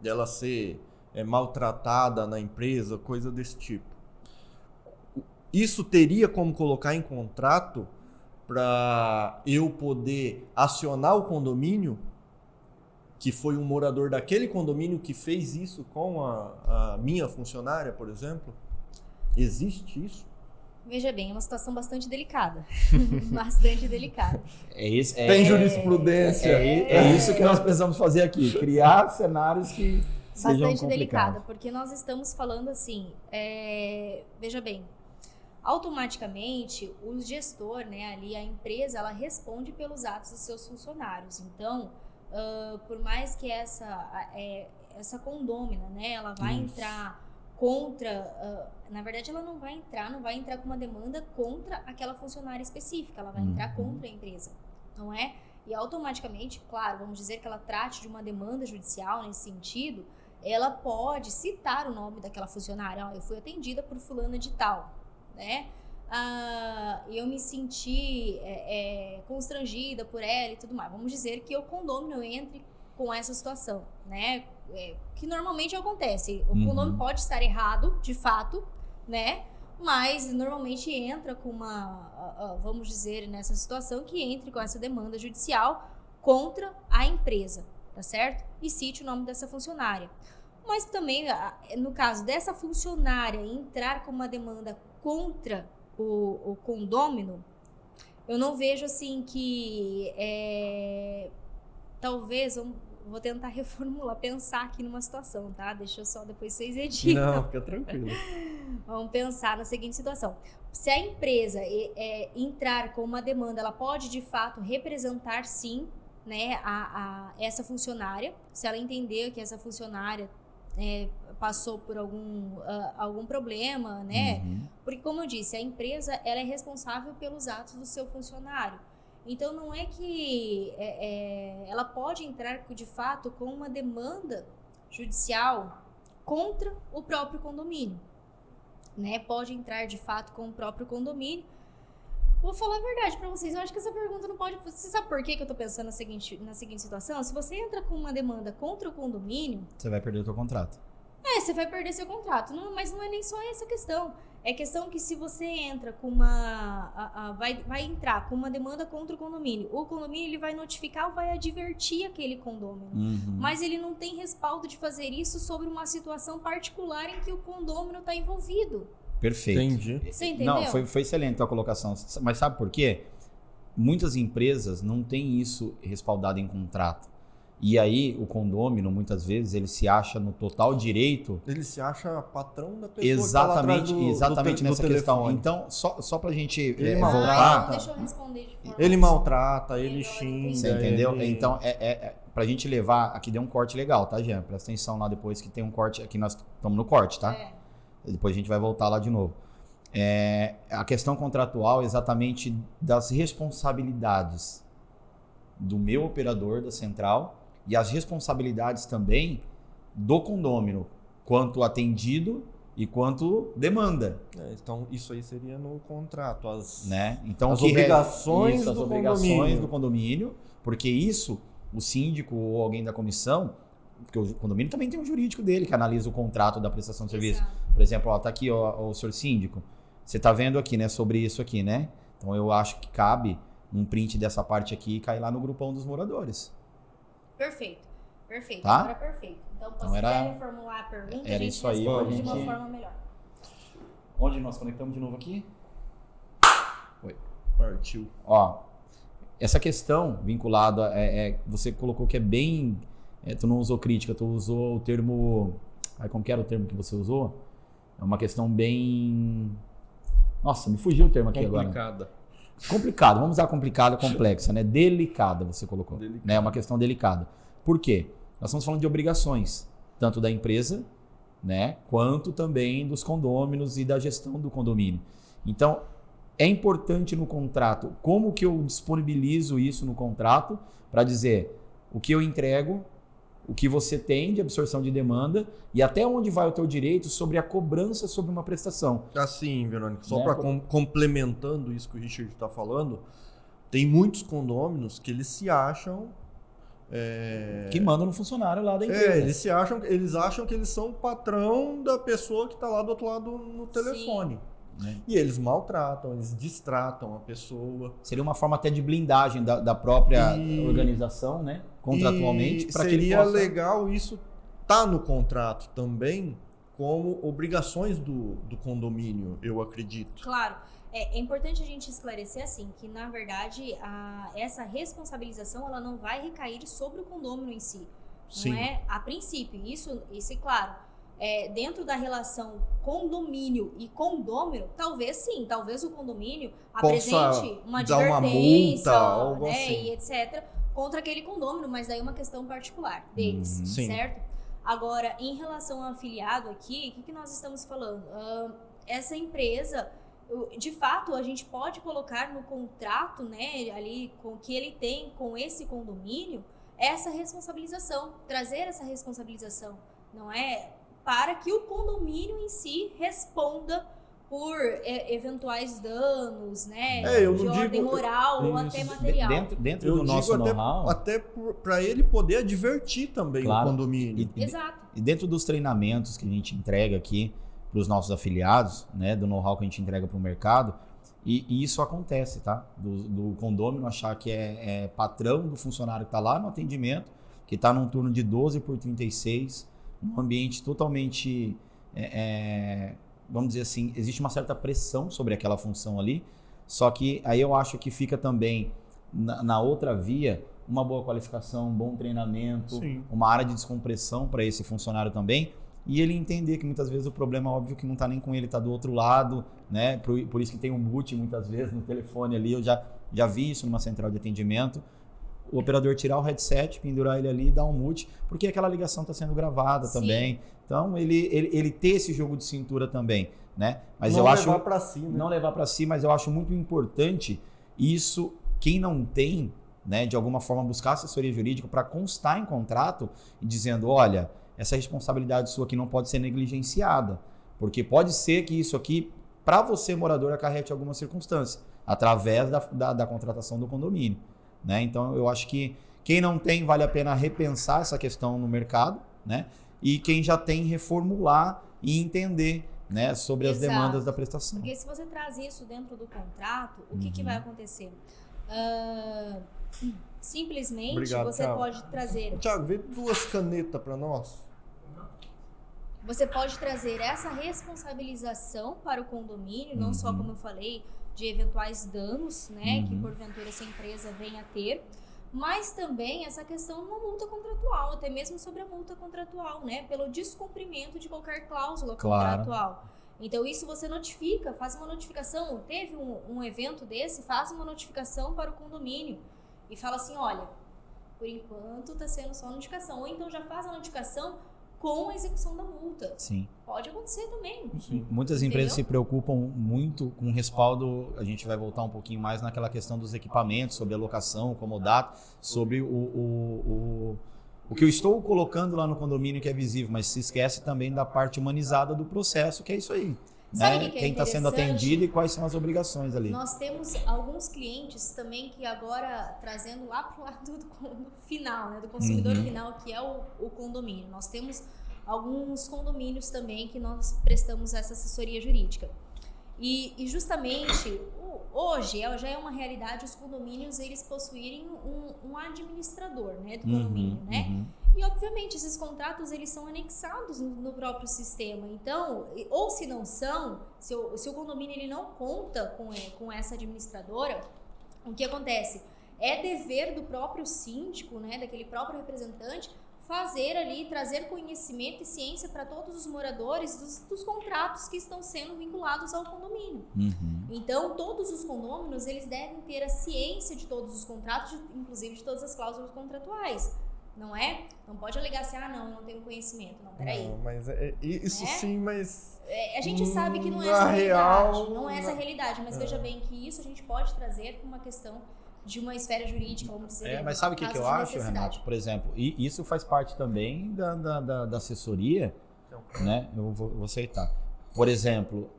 Dela ser maltratada na empresa, coisa desse tipo. Isso teria como colocar em contrato para eu poder acionar o condomínio, que foi um morador daquele condomínio que fez isso com a minha funcionária, por exemplo? Existe isso? Veja bem, é uma situação bastante delicada. Bastante delicada. Tem jurisprudência. É isso que nós precisamos fazer aqui. Criar cenários que sejam Bastante complicados. delicada, porque nós estamos falando assim, veja bem, automaticamente o gestor, né, ali a empresa, ela responde pelos atos dos seus funcionários. Então, por mais que essa condômina, né, ela vai entrar contra, na verdade ela não vai entrar com uma demanda contra aquela funcionária específica, ela vai entrar contra a empresa, não é? E automaticamente, claro, vamos dizer que ela trate de uma demanda judicial nesse sentido, ela pode citar o nome daquela funcionária. Eu fui atendida por fulana de tal, né? E eu me senti constrangida por ela e tudo mais. Vamos dizer que o condomínio entre com essa situação, né? Que normalmente acontece. O condomínio pode estar errado, de fato, né? Mas normalmente entra com vamos dizer, nessa situação, que entre com essa demanda judicial contra a empresa, tá certo? E cite o nome dessa funcionária. Mas também, no caso dessa funcionária entrar com uma demanda contra o condômino, eu não vejo assim que talvez, vou tentar reformular, pensar aqui numa situação, tá? Deixa eu só, depois vocês editam. Não, fica tranquilo. Vamos pensar na seguinte situação. Se a empresa entrar com uma demanda, ela pode de fato representar sim, né, essa funcionária, se ela entender que essa funcionária passou por algum problema, né? Porque, como eu disse, a empresa ela é responsável pelos atos do seu funcionário. Então, não é que ela pode entrar, de fato, com uma demanda judicial contra o próprio condomínio, né? Pode entrar, de fato, com o próprio condomínio. Vou falar a verdade pra vocês, eu acho que essa pergunta não pode... Você sabe por que eu tô pensando na seguinte situação? Se você entra com uma demanda contra o condomínio... Você vai perder o seu contrato. Você vai perder seu contrato. Mas não é nem só essa questão. É questão que se você entra com vai entrar com uma demanda contra o condomínio ele vai notificar ou vai advertir aquele condômino. Mas ele não tem respaldo de fazer isso sobre uma situação particular em que o condômino está envolvido. Perfeito. Entendi. Você entendeu? Não, foi excelente a colocação. Mas sabe por quê? Muitas empresas não têm isso respaldado em contrato. E aí o condômino, muitas vezes, ele se acha no total direito... Ele se acha patrão da pessoa exatamente, que tá exatamente nessa questão. Então, só pra gente voltar... Deixa eu responder de forma... Ele maltrata, ele xinga. Você entendeu? Ele... Então, pra gente levar... Aqui deu um corte legal, tá, Jean? Presta atenção lá depois que tem um corte. Aqui nós estamos no corte, tá? Depois a gente vai voltar lá de novo. A questão contratual é exatamente das responsabilidades do meu operador da central e as responsabilidades também do condômino, quanto atendido e quanto demanda. Então, isso aí seria no contrato. Né? Então, as obrigações, as obrigações do condomínio, porque isso, o síndico ou alguém da comissão, porque o condomínio também tem um jurídico dele que analisa o contrato da prestação de serviço. Exato. Por exemplo, tá aqui o senhor síndico, você está vendo aqui, né, sobre isso aqui, né? Então eu acho que cabe um print dessa parte aqui e cair lá no grupão dos moradores. Perfeito. Tá? Agora perfeito. Então, Então, se quiser reformular a pergunta, era a gente isso aí, responde a de uma gente- forma melhor. Onde nós conectamos de novo aqui? Partiu. Ó, essa questão vinculada, você colocou que é bem... tu não usou crítica, tu usou o termo... como que era o termo que você usou? é uma questão bem... Nossa, me fugiu o termo aqui agora. Complicado, vamos usar complicada, complexa, né? Delicada, você colocou. Né? É uma questão delicada. Por quê? Nós estamos falando de obrigações, tanto da empresa, né, quanto também dos condôminos e da gestão do condomínio. Então, é importante no contrato, como que eu disponibilizo isso no contrato para dizer o que eu entrego, o que você tem de absorção de demanda e até onde vai o teu direito sobre a cobrança sobre uma prestação. Assim, Verônica, só para complementando isso que o Richard está falando, tem muitos condôminos que eles se acham... que mandam no funcionário lá da empresa. Eles acham que eles são o patrão da pessoa que está lá do outro lado no telefone. E eles maltratam, eles distratam a pessoa. Seria uma forma até de blindagem da própria organização, né? Contratualmente. E seria legal isso tá no contrato também como obrigações do condomínio, eu acredito. Claro. É importante a gente esclarecer assim, que na verdade essa responsabilização ela não vai recair sobre o condômino em si. Sim. Não é a princípio. Isso é claro. Dentro da relação condomínio e condômino, talvez sim, talvez o condomínio apresente uma advertência, algo né, assim. e etc. contra aquele condômino, mas daí é uma questão particular deles, Sim. certo? Agora, em relação ao afiliado aqui, o que nós estamos falando? Essa empresa... De fato, a gente pode colocar no contrato, né, ali com que ele tem com esse condomínio, essa responsabilização, trazer essa responsabilização, não é? Para que o condomínio em si responda por eventuais danos, né, de ordem moral ou até material. Dentro do nosso know-how. Até para ele poder advertir também o condomínio. Exato. E dentro dos treinamentos que a gente entrega aqui, para os nossos afiliados, né, do know-how que a gente entrega para o mercado, e isso acontece, tá? Do condômino achar que é patrão do funcionário que está lá no atendimento, que está num turno de 12 por 36, num ambiente totalmente, vamos dizer assim, existe uma certa pressão sobre aquela função ali, só que aí eu acho que fica também na outra via uma boa qualificação, um bom treinamento, Sim. uma área de descompressão para esse funcionário também, e ele entender que muitas vezes o problema, óbvio, que não está nem com ele, está do outro lado, né? Por isso que tem um mute muitas vezes no telefone ali, eu já vi isso numa central de atendimento, o operador tirar o headset, pendurar ele ali e dar um mute, porque aquela ligação está sendo gravada também. Então, ele ter esse jogo de cintura também, né? Mas não eu acho levar para si, né? Não levar para si, mas eu acho muito importante isso, quem não tem, né, de alguma forma buscar assessoria jurídica para constar em contrato e dizendo, olha, essa responsabilidade sua aqui não pode ser negligenciada, porque pode ser que isso aqui, para você, morador, acarrete alguma circunstância, através da contratação do condomínio, né? Então, eu acho que quem não tem, vale a pena repensar essa questão no mercado, né? E quem já tem, reformular e entender, né, sobre as demandas da prestação. Porque se você traz isso dentro do contrato, o que vai acontecer? Simplesmente, Obrigado, você Thiago. pode trazer... Thiago, vê 2 canetas para nós. Você pode trazer essa responsabilização para o condomínio, não só, como eu falei, de eventuais danos, né, que porventura essa empresa venha a ter, mas também essa questão de uma multa contratual, até mesmo sobre a multa contratual, né, pelo descumprimento de qualquer cláusula contratual. Então, isso você notifica, faz uma notificação, teve um evento desse, faz uma notificação para o condomínio e fala assim, olha, por enquanto está sendo só notificação, ou então já faz a notificação com a execução da multa. Sim. Pode acontecer também. Sim. Muitas empresas se preocupam muito com o respaldo, a gente vai voltar um pouquinho mais naquela questão dos equipamentos, sobre a locação, o comodato, sobre o que eu estou colocando lá no condomínio que é visível, mas se esquece também da parte humanizada do processo, que é isso aí. Sabe né? o que é Quem está sendo interessante? atendido e quais são as obrigações ali. Nós temos alguns clientes também que agora, trazendo lá para o lado do final, né, do consumidor final, que é o condomínio. Nós temos alguns condomínios também que nós prestamos essa assessoria jurídica. E justamente, hoje já é uma realidade os condomínios eles possuírem um administrador, né, do condomínio, né? E, obviamente, esses contratos, eles são anexados no próprio sistema. Então, ou se não são, se o condomínio ele não conta com essa administradora, o que acontece? É dever do próprio síndico, né, daquele próprio representante, fazer ali, trazer conhecimento e ciência para todos os moradores dos contratos que estão sendo vinculados ao condomínio. Então, todos os condôminos, eles devem ter a ciência de todos os contratos, inclusive de todas as cláusulas contratuais. Não é? Não pode alegar assim, não, eu não tenho conhecimento. Não, peraí. Não, mas isso sim, mas... A gente sabe que não é essa a realidade. Real, não é essa a realidade, mas veja bem que isso a gente pode trazer para uma questão de uma esfera jurídica, vamos dizer. Mas sabe o que eu acho, Renato? Por exemplo, e isso faz parte também da assessoria, né? Eu vou aceitar. Por exemplo,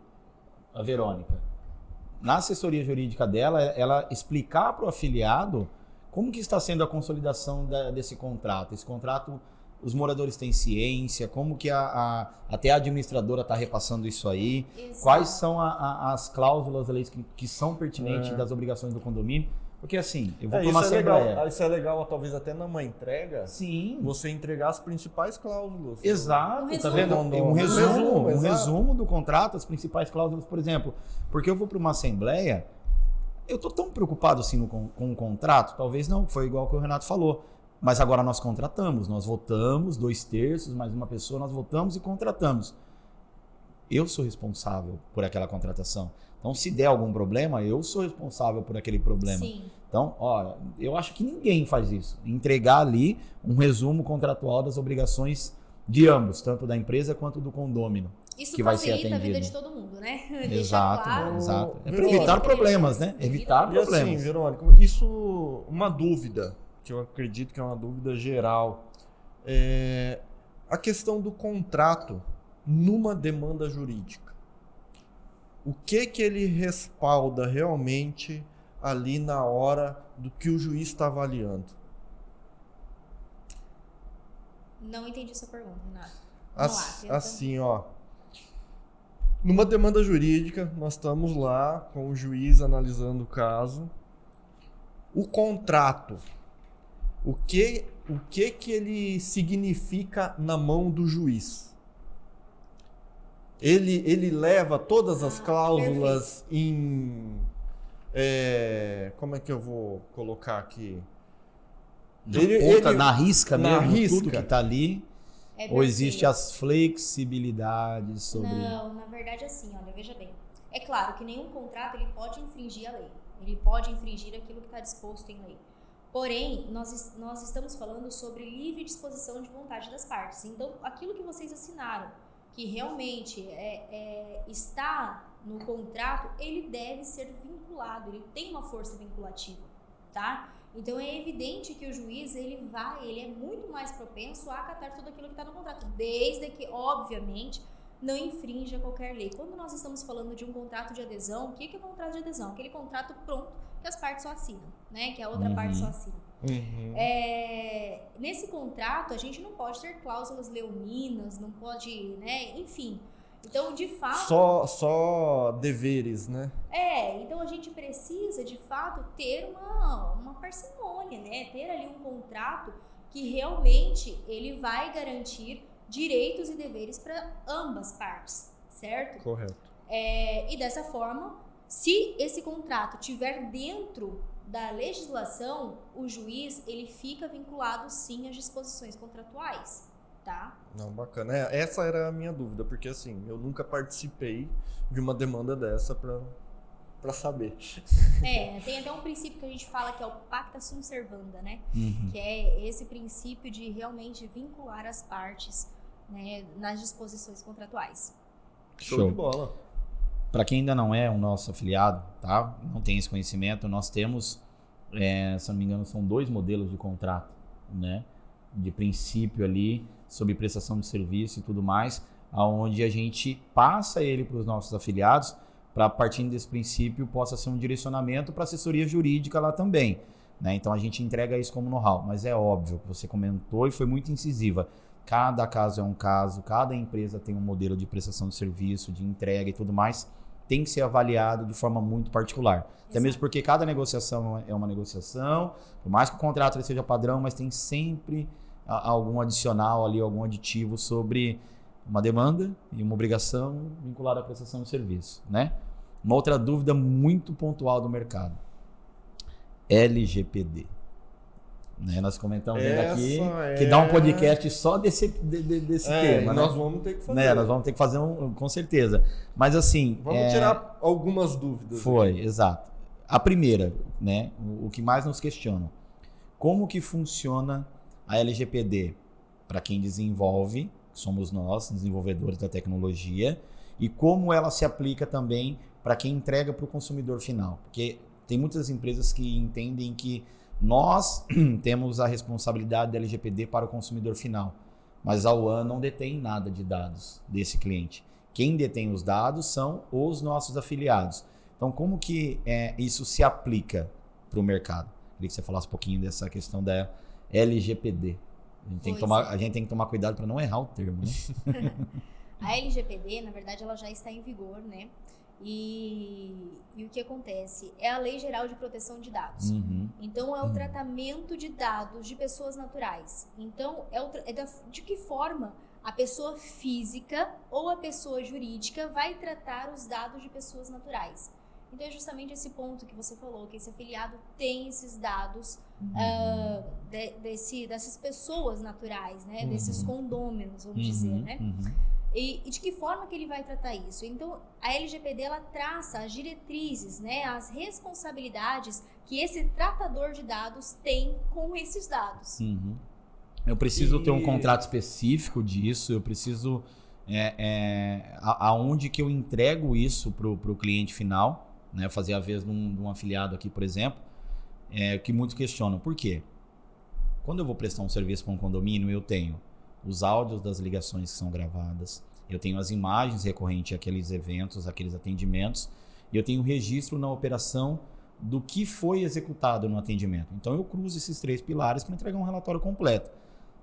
a Verônica. Na assessoria jurídica dela, ela explicar para o afiliado como que está sendo a consolidação desse contrato. Esse contrato, os moradores têm ciência, como que até a administradora está repassando isso aí, Exato. Quais são as cláusulas que são pertinentes das obrigações do condomínio. Porque assim, eu vou para uma assembleia. Isso é legal, talvez até numa entrega, sim, você entregar as principais cláusulas. Exato, tá vendo? Um resumo do contrato, as principais cláusulas, por exemplo. Porque eu vou para uma assembleia, eu tô tão preocupado assim com o contrato, talvez não, foi igual que o Renato falou. Mas agora nós contratamos, nós votamos, 2/3, mais uma pessoa, nós votamos e contratamos. Eu sou responsável por aquela contratação. Então, se der algum problema, eu sou responsável por aquele problema. Sim. Então, eu acho que ninguém faz isso. Entregar ali um resumo contratual das obrigações de ambos, tanto da empresa quanto do condômino. Isso que vai ser atendido. Facilita a vida de todo mundo, né? Exato, claro. Exato. É para evitar problemas, né? Evitar problemas. E assim, Verônica, isso, uma dúvida, que eu acredito que é uma dúvida geral, a questão do contrato numa demanda jurídica. O que ele respalda realmente ali na hora do que o juiz está avaliando? Não entendi sua pergunta, Renato. Assim, numa demanda jurídica, nós estamos lá com o juiz analisando o caso. O contrato, o que ele significa na mão do juiz? Ele leva todas as cláusulas em... como é que eu vou colocar aqui? Na risca mesmo, tudo que está ali? Ou existe as flexibilidades sobre... Não, na verdade assim, olha, veja bem. É claro que nenhum contrato ele pode infringir a lei. Ele pode infringir aquilo que está disposto em lei. Porém, nós estamos falando sobre livre disposição de vontade das partes. Então, aquilo que vocês assinaram, que realmente está no contrato, ele deve ser vinculado, ele tem uma força vinculativa, tá? Então é evidente que o juiz ele é muito mais propenso a acatar tudo aquilo que está no contrato, desde que, obviamente, não infrinja qualquer lei. Quando nós estamos falando de um contrato de adesão, o que é um contrato de adesão? Aquele contrato pronto que as partes só assinam, né? Que a outra parte só assina. Nesse contrato, a gente não pode ter cláusulas leoninas, não pode, né? Enfim. Então, de fato... Só deveres, né? Então a gente precisa, de fato, ter uma parcimônia, né? Ter ali um contrato que realmente ele vai garantir direitos e deveres para ambas partes, certo? Correto. E dessa forma, se esse contrato estiver dentro da legislação, o juiz ele fica vinculado sim às disposições contratuais, tá? Não, bacana. Essa era a minha dúvida, porque assim, eu nunca participei de uma demanda dessa para saber. Tem até um princípio que a gente fala que é o pacta sunt servanda, né? Que é esse princípio de realmente vincular as partes, né, nas disposições contratuais. Show de bola. Para quem ainda não é o nosso afiliado, tá? Não tem esse conhecimento, nós temos, se não me engano, são 2 modelos de contrato, né? De princípio ali, sobre prestação de serviço e tudo mais, aonde a gente passa ele para os nossos afiliados, para partindo desse princípio possa ser um direcionamento para assessoria jurídica lá também, né? Então a gente entrega isso como know-how, mas é óbvio que você comentou e foi muito incisiva. Cada caso é um caso, cada empresa tem um modelo de prestação de serviço, de entrega e tudo mais, tem que ser avaliado de forma muito particular. Exato. Até mesmo porque cada negociação é uma negociação, por mais que o contrato ele seja padrão, mas tem sempre algum adicional ali, algum aditivo sobre uma demanda e uma obrigação vinculada à prestação de serviço, né? Uma outra dúvida muito pontual do mercado. LGPD. Né? Nós comentamos aqui Essa que dá um podcast só desse tema. Nós né? vamos ter que fazer. Né? Nós vamos ter que fazer com certeza. Mas assim... Vamos tirar algumas dúvidas. Foi, exato. A primeira, né? O que mais nos questiona. Como que funciona a LGPD para quem desenvolve, que somos nós, desenvolvedores da tecnologia, e como ela se aplica também para quem entrega para o consumidor final? Porque tem muitas empresas que entendem que nós temos a responsabilidade da LGPD para o consumidor final, mas a UAN não detém nada de dados desse cliente. Quem detém os dados são os nossos afiliados. Então, como que isso se aplica para o mercado? Queria que você falasse um pouquinho dessa questão da LGPD. A gente tem que tomar cuidado para não errar o termo, né? A LGPD, na verdade, ela já está em vigor, né? E o que acontece? É a Lei Geral de Proteção de Dados. Então, é o tratamento de dados de pessoas naturais. Então, de que forma a pessoa física ou a pessoa jurídica vai tratar os dados de pessoas naturais. Então, é justamente esse ponto que você falou, que esse afiliado tem esses dados dessas pessoas naturais, né? Desses condôminos, vamos dizer, né? E de que forma que ele vai tratar isso? Então, a LGPD, ela traça as diretrizes, né? As responsabilidades que esse tratador de dados tem com esses dados. Eu preciso ter um contrato específico disso, eu preciso... aonde que eu entrego isso para o cliente final, né? Eu fazia a vez de um afiliado aqui, por exemplo, que muitos questionam. Por quê? Quando eu vou prestar um serviço para um condomínio, eu tenho os áudios das ligações que são gravadas, eu tenho as imagens recorrentes àqueles eventos, àqueles atendimentos, e eu tenho o registro na operação do que foi executado no atendimento. Então eu cruzo esses 3 pilares para entregar um relatório completo.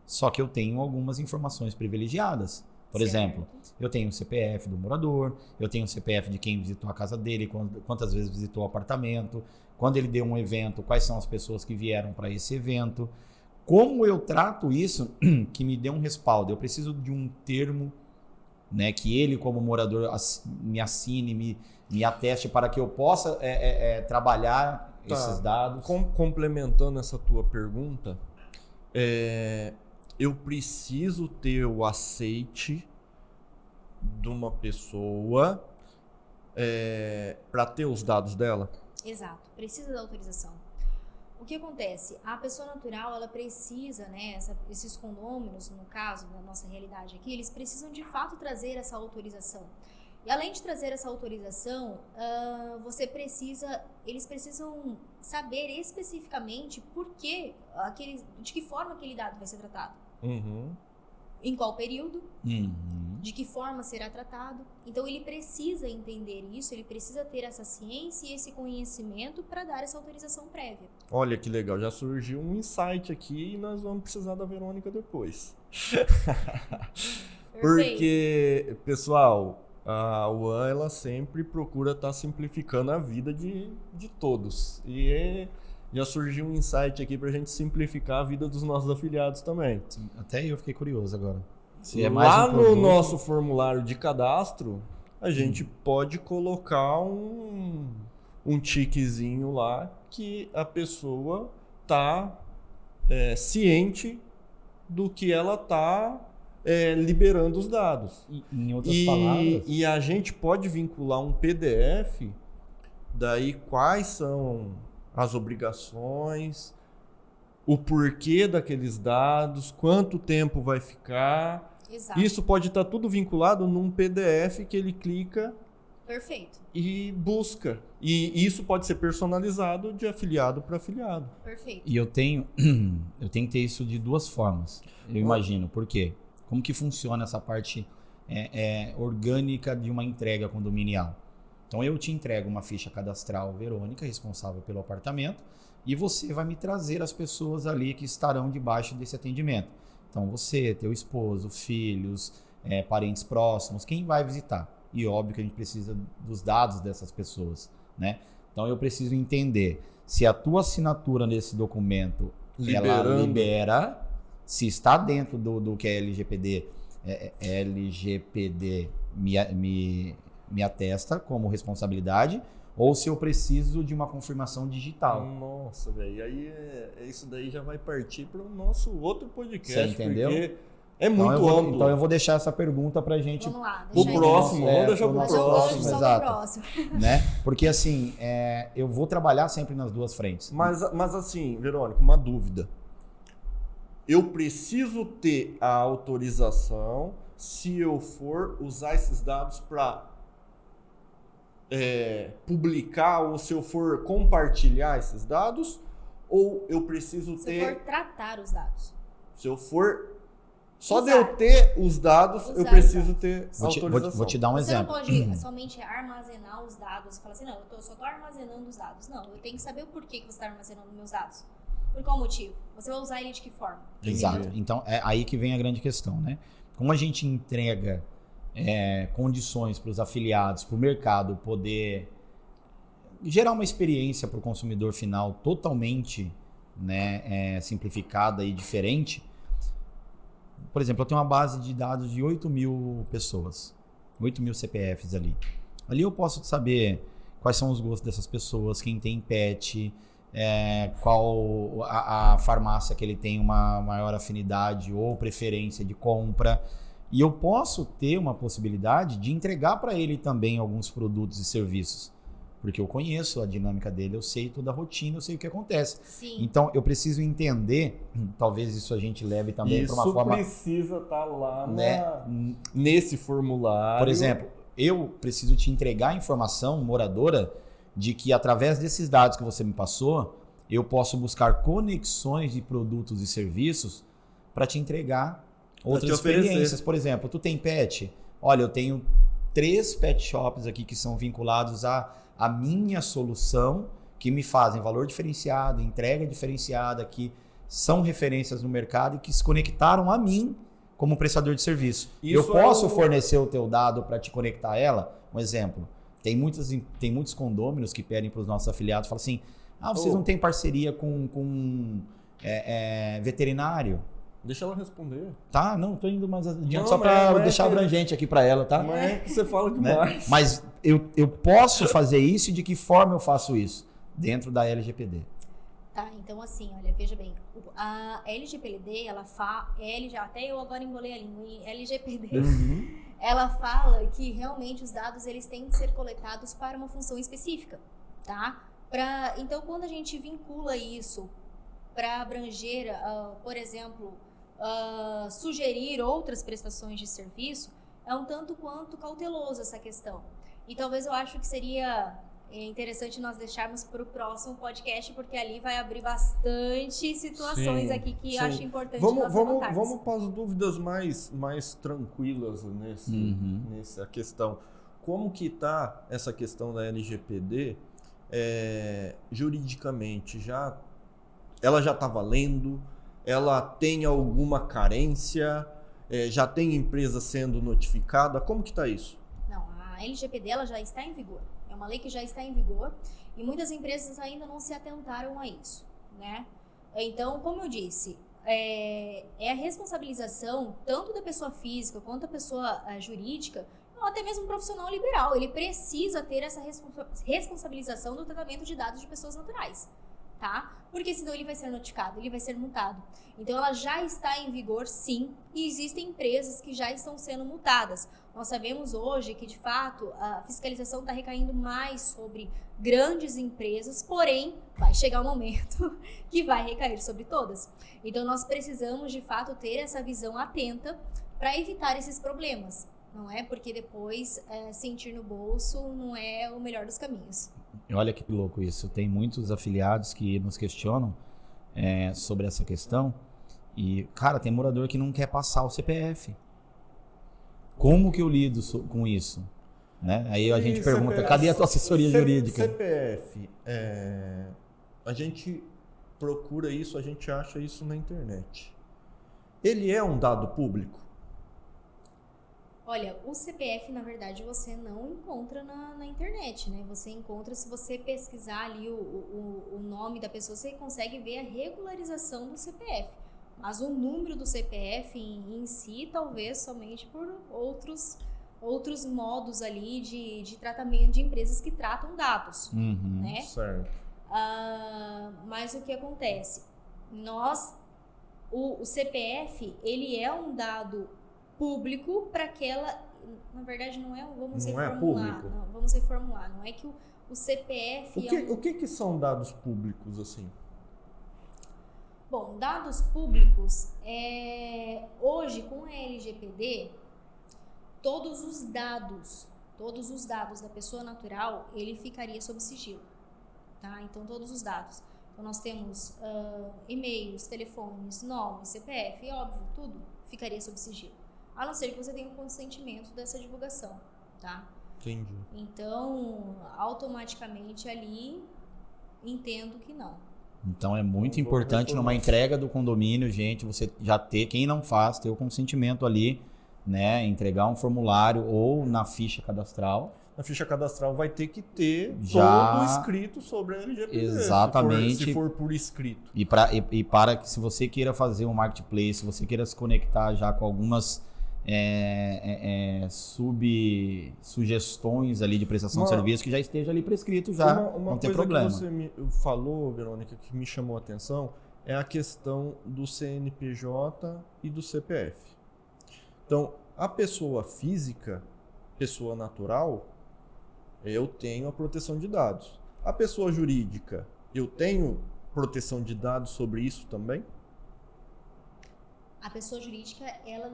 Só que eu tenho algumas informações privilegiadas. Por exemplo, eu tenho o CPF do morador, eu tenho o CPF de quem visitou a casa dele, quantas vezes visitou o apartamento, quando ele deu um evento, quais são as pessoas que vieram para esse evento. Como eu trato isso que me dê um respaldo? Eu preciso de um termo, né, que ele, como morador, me assine, me ateste para que eu possa trabalhar esses dados. Complementando essa tua pergunta, eu preciso ter o aceite de uma pessoa para ter os dados dela? Exato, precisa da autorização. O que acontece? A pessoa natural, ela precisa, né, esses condôminos, no caso da nossa realidade aqui, eles precisam de fato trazer essa autorização. E além de trazer essa autorização, eles precisam saber especificamente de que forma aquele dado vai ser tratado. Em qual período, de que forma será tratado. Então ele precisa entender isso, ele precisa ter essa ciência e esse conhecimento para dar essa autorização prévia. Olha que legal, já surgiu um insight aqui e nós vamos precisar da Verônica depois. Porque, pessoal, a UAN, ela sempre procura estar simplificando a vida de todos. E já surgiu um insight aqui pra gente simplificar a vida dos nossos afiliados também. Sim, até eu fiquei curioso agora. Lá no nosso formulário de cadastro, a gente pode colocar um tiquezinho lá que a pessoa tá ciente do que ela tá liberando os dados. Em outras palavras... E a gente pode vincular um PDF, daí quais são as obrigações, o porquê daqueles dados, quanto tempo vai ficar. Exato. Isso pode estar tudo vinculado num PDF que ele clica. Perfeito. E busca. E isso pode ser personalizado de afiliado para afiliado. Perfeito. E eu tenho que ter isso de 2 formas, eu imagino. Por quê? Como que funciona essa parte orgânica de uma entrega condominial? Então eu te entrego uma ficha cadastral, Verônica, responsável pelo apartamento, e você vai me trazer as pessoas ali que estarão debaixo desse atendimento. Então você, teu esposo, filhos, parentes próximos, quem vai visitar? E óbvio que a gente precisa dos dados dessas pessoas, né? Então eu preciso entender se a tua assinatura nesse documento ela libera, se está dentro do que a LGPD me atesta como responsabilidade, ou se eu preciso de uma confirmação digital. Nossa, velho, aí isso daí já vai partir para o nosso outro podcast. Você entendeu? Porque é muito amplo. Então eu vou deixar essa pergunta pra gente. Vamos lá, O deixa aí. próximo, vamos deixar pro próximo. Só exato. pro próximo. Né? Porque assim, eu vou trabalhar sempre nas duas frentes. Mas assim, Verônica, uma dúvida. Eu preciso ter a autorização se eu for usar esses dados para publicar ou se eu for compartilhar esses dados? Ou eu preciso Se ter... for tratar os dados. Se eu for... Só de Usar. eu ter os dados, eu Usar preciso os ter Vou te autorização. dar um Você não exemplo. pode somente armazenar os dados e falar assim, não, eu só estou armazenando os dados. Não, eu tenho que saber o porquê que você está armazenando meus dados. Por qual motivo? Você vai usar ele de que forma? Exato. Então é aí que vem a grande questão, né? Como a gente entrega condições para os afiliados, para o mercado poder gerar uma experiência para o consumidor final totalmente, né, simplificada e diferente. Por exemplo, eu tenho uma base de dados de 8.000 pessoas, 8.000 CPFs ali. Ali eu posso saber quais são os gostos dessas pessoas, quem tem pet, qual a farmácia que ele tem uma maior afinidade ou preferência de compra. E eu posso ter uma possibilidade de entregar para ele também alguns produtos e serviços. Porque eu conheço a dinâmica dele, eu sei toda a rotina, eu sei o que acontece. Sim. Então, eu preciso entender, talvez isso a gente leve também para uma forma... Isso precisa estar lá né, nesse formulário. Por exemplo, eu preciso te entregar a informação moradora de que através desses dados que você me passou, eu posso buscar conexões de produtos e serviços para te entregar outras experiências. Por exemplo, tu tem pet? Olha, eu tenho 3 pet shops aqui que são vinculados a minha solução, que me fazem valor diferenciado, entrega diferenciada, que são referências no mercado e que se conectaram a mim como prestador de serviço. Eu posso fornecer o teu dado para te conectar a ela? Um exemplo, tem muitos condôminos que pedem para os nossos afiliados, falam assim, vocês não têm parceria com veterinário? Deixa ela responder. Tá, não, tô indo mais adiante só para deixar abrangente aqui para ela, tá? Mas é que você fala demais. Né? Mas eu posso fazer isso e de que forma eu faço isso? Dentro da LGPD. Tá, então assim, olha, veja bem, a LGPD, até eu agora embolei a língua, em LGPD, ela fala que realmente os dados eles têm que ser coletados para uma função específica, tá? Então, quando a gente vincula isso para abranger, por exemplo, sugerir outras prestações de serviço, é um tanto quanto cauteloso essa questão. E talvez eu acho que seria interessante nós deixarmos para o próximo podcast, porque ali vai abrir bastante situações aqui que eu acho importante nós levantarmos. Vamos para as dúvidas mais tranquilas nessa questão. Como que está essa questão da LGPD juridicamente? Ela já está valendo? Ela tem alguma carência? Já tem empresa sendo notificada? Como que está isso? Não, a LGPD ela já está em vigor. É uma lei que já está em vigor e muitas empresas ainda não se atentaram a isso, né? Então, como eu disse, é a responsabilização tanto da pessoa física quanto da pessoa jurídica, ou até mesmo um profissional liberal. Ele precisa ter essa responsabilização do tratamento de dados de pessoas naturais. Tá? Porque senão ele vai ser notificado, ele vai ser multado. Então ela já está em vigor, sim, e existem empresas que já estão sendo multadas. Nós sabemos hoje que, de fato, a fiscalização está recaindo mais sobre grandes empresas, porém, vai chegar um momento que vai recair sobre todas. Então nós precisamos, de fato, ter essa visão atenta para evitar esses problemas. Não é? Porque depois sentir no bolso não é o melhor dos caminhos. Olha que louco isso. Tem muitos afiliados que nos questionam sobre essa questão. E, cara, tem morador que não quer passar o CPF. Como que eu lido com isso? Né? Aí a gente pergunta, CPF, cadê a tua assessoria jurídica? CPF, a gente procura isso, a gente acha isso na internet. Ele é um dado público? Olha, o CPF, na verdade, você não encontra na internet, né? Você encontra, se você pesquisar ali o nome da pessoa, você consegue ver a regularização do CPF. Mas o número do CPF em si, talvez somente por outros outros modos ali de tratamento de empresas que tratam dados, né? Certo. Mas o que acontece? O CPF, ele é um dado público para aquela... Na verdade, não é, vamos reformular. Público? Não, vamos reformular. Não é que o CPF O que são dados públicos, assim? Bom, dados públicos, hoje com a LGPD, todos os dados da pessoa natural, ele ficaria sob sigilo, tá? Então, todos os dados. Então, nós temos e-mails, telefones, nome, CPF, óbvio, tudo ficaria sob sigilo. A não ser que você tenha o consentimento dessa divulgação, tá? Entendi. Então, automaticamente ali, entendo que não. Então é muito importante numa entrega do condomínio, gente, você já ter, quem não faz, ter o consentimento ali, né? Entregar um formulário ou na ficha cadastral. Na ficha cadastral vai ter que ter Já... todo escrito sobre a LGPD. Exatamente. Se for por escrito. E para que, se você queira fazer um marketplace, se você queira se conectar já com algumas sugestões ali de prestação de serviço, que já esteja ali prescrito já, não tem problema. Uma coisa que você falou, Verônica, que me chamou a atenção, é a questão do CNPJ e do CPF. Então, a pessoa física, pessoa natural, eu tenho a proteção de dados. A pessoa jurídica, eu tenho proteção de dados sobre isso também? A pessoa jurídica, ela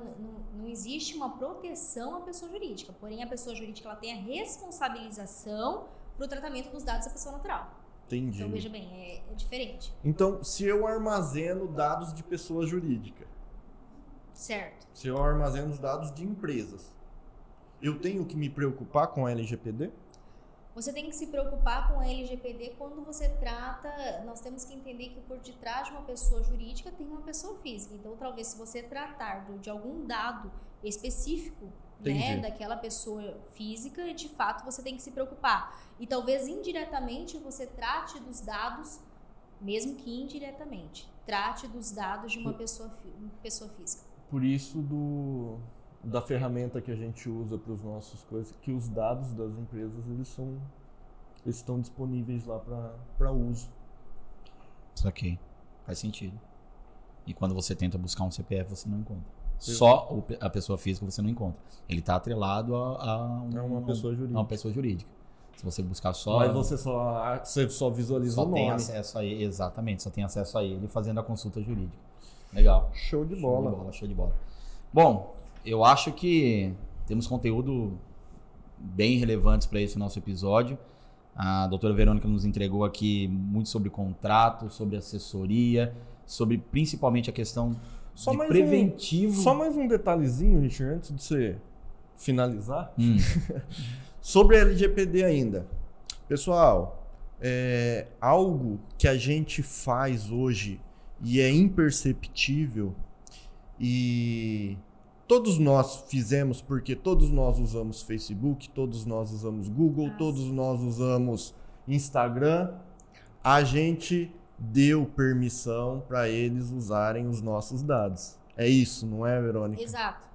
não existe uma proteção à pessoa jurídica, porém a pessoa jurídica ela tem a responsabilização para o tratamento dos dados da pessoa natural. Entendi. Então veja bem, é diferente. Então, se eu armazeno dados de pessoa jurídica, Certo. se eu armazeno os dados de empresas, eu tenho que me preocupar com a LGPD? Você tem que se preocupar com a LGPD quando você trata... Nós temos que entender que por detrás de uma pessoa jurídica tem uma pessoa física. Então, talvez se você tratar de algum dado específico, né, daquela pessoa física, de fato você tem que se preocupar. E talvez indiretamente você trate dos dados, mesmo que indiretamente, trate dos dados de uma pessoa física. Por isso da ferramenta que a gente usa para os nossos coisas, que os dados das empresas eles estão disponíveis lá para uso. Isso aqui faz sentido. E quando você tenta buscar um CPF, você não encontra. Só a pessoa física você não encontra. Ele está atrelado a uma pessoa jurídica. Se você buscar só... Mas você só visualiza o nome. Só tem acesso a ele, exatamente. Só tem acesso a ele fazendo a consulta jurídica. Legal. Show de bola. Show de bola. Bom, eu acho que temos conteúdo bem relevantes para esse nosso episódio. A doutora Verônica nos entregou aqui muito sobre contrato, sobre assessoria, sobre principalmente a questão de preventivo. Só mais um detalhezinho, Richard, antes de você finalizar. Sobre a LGPD ainda. Pessoal, algo que a gente faz hoje e é imperceptível e todos nós fizemos porque todos nós usamos Facebook, todos nós usamos Google, todos nós usamos Instagram. A gente deu permissão para eles usarem os nossos dados. É isso, não é, Verônica? Exato.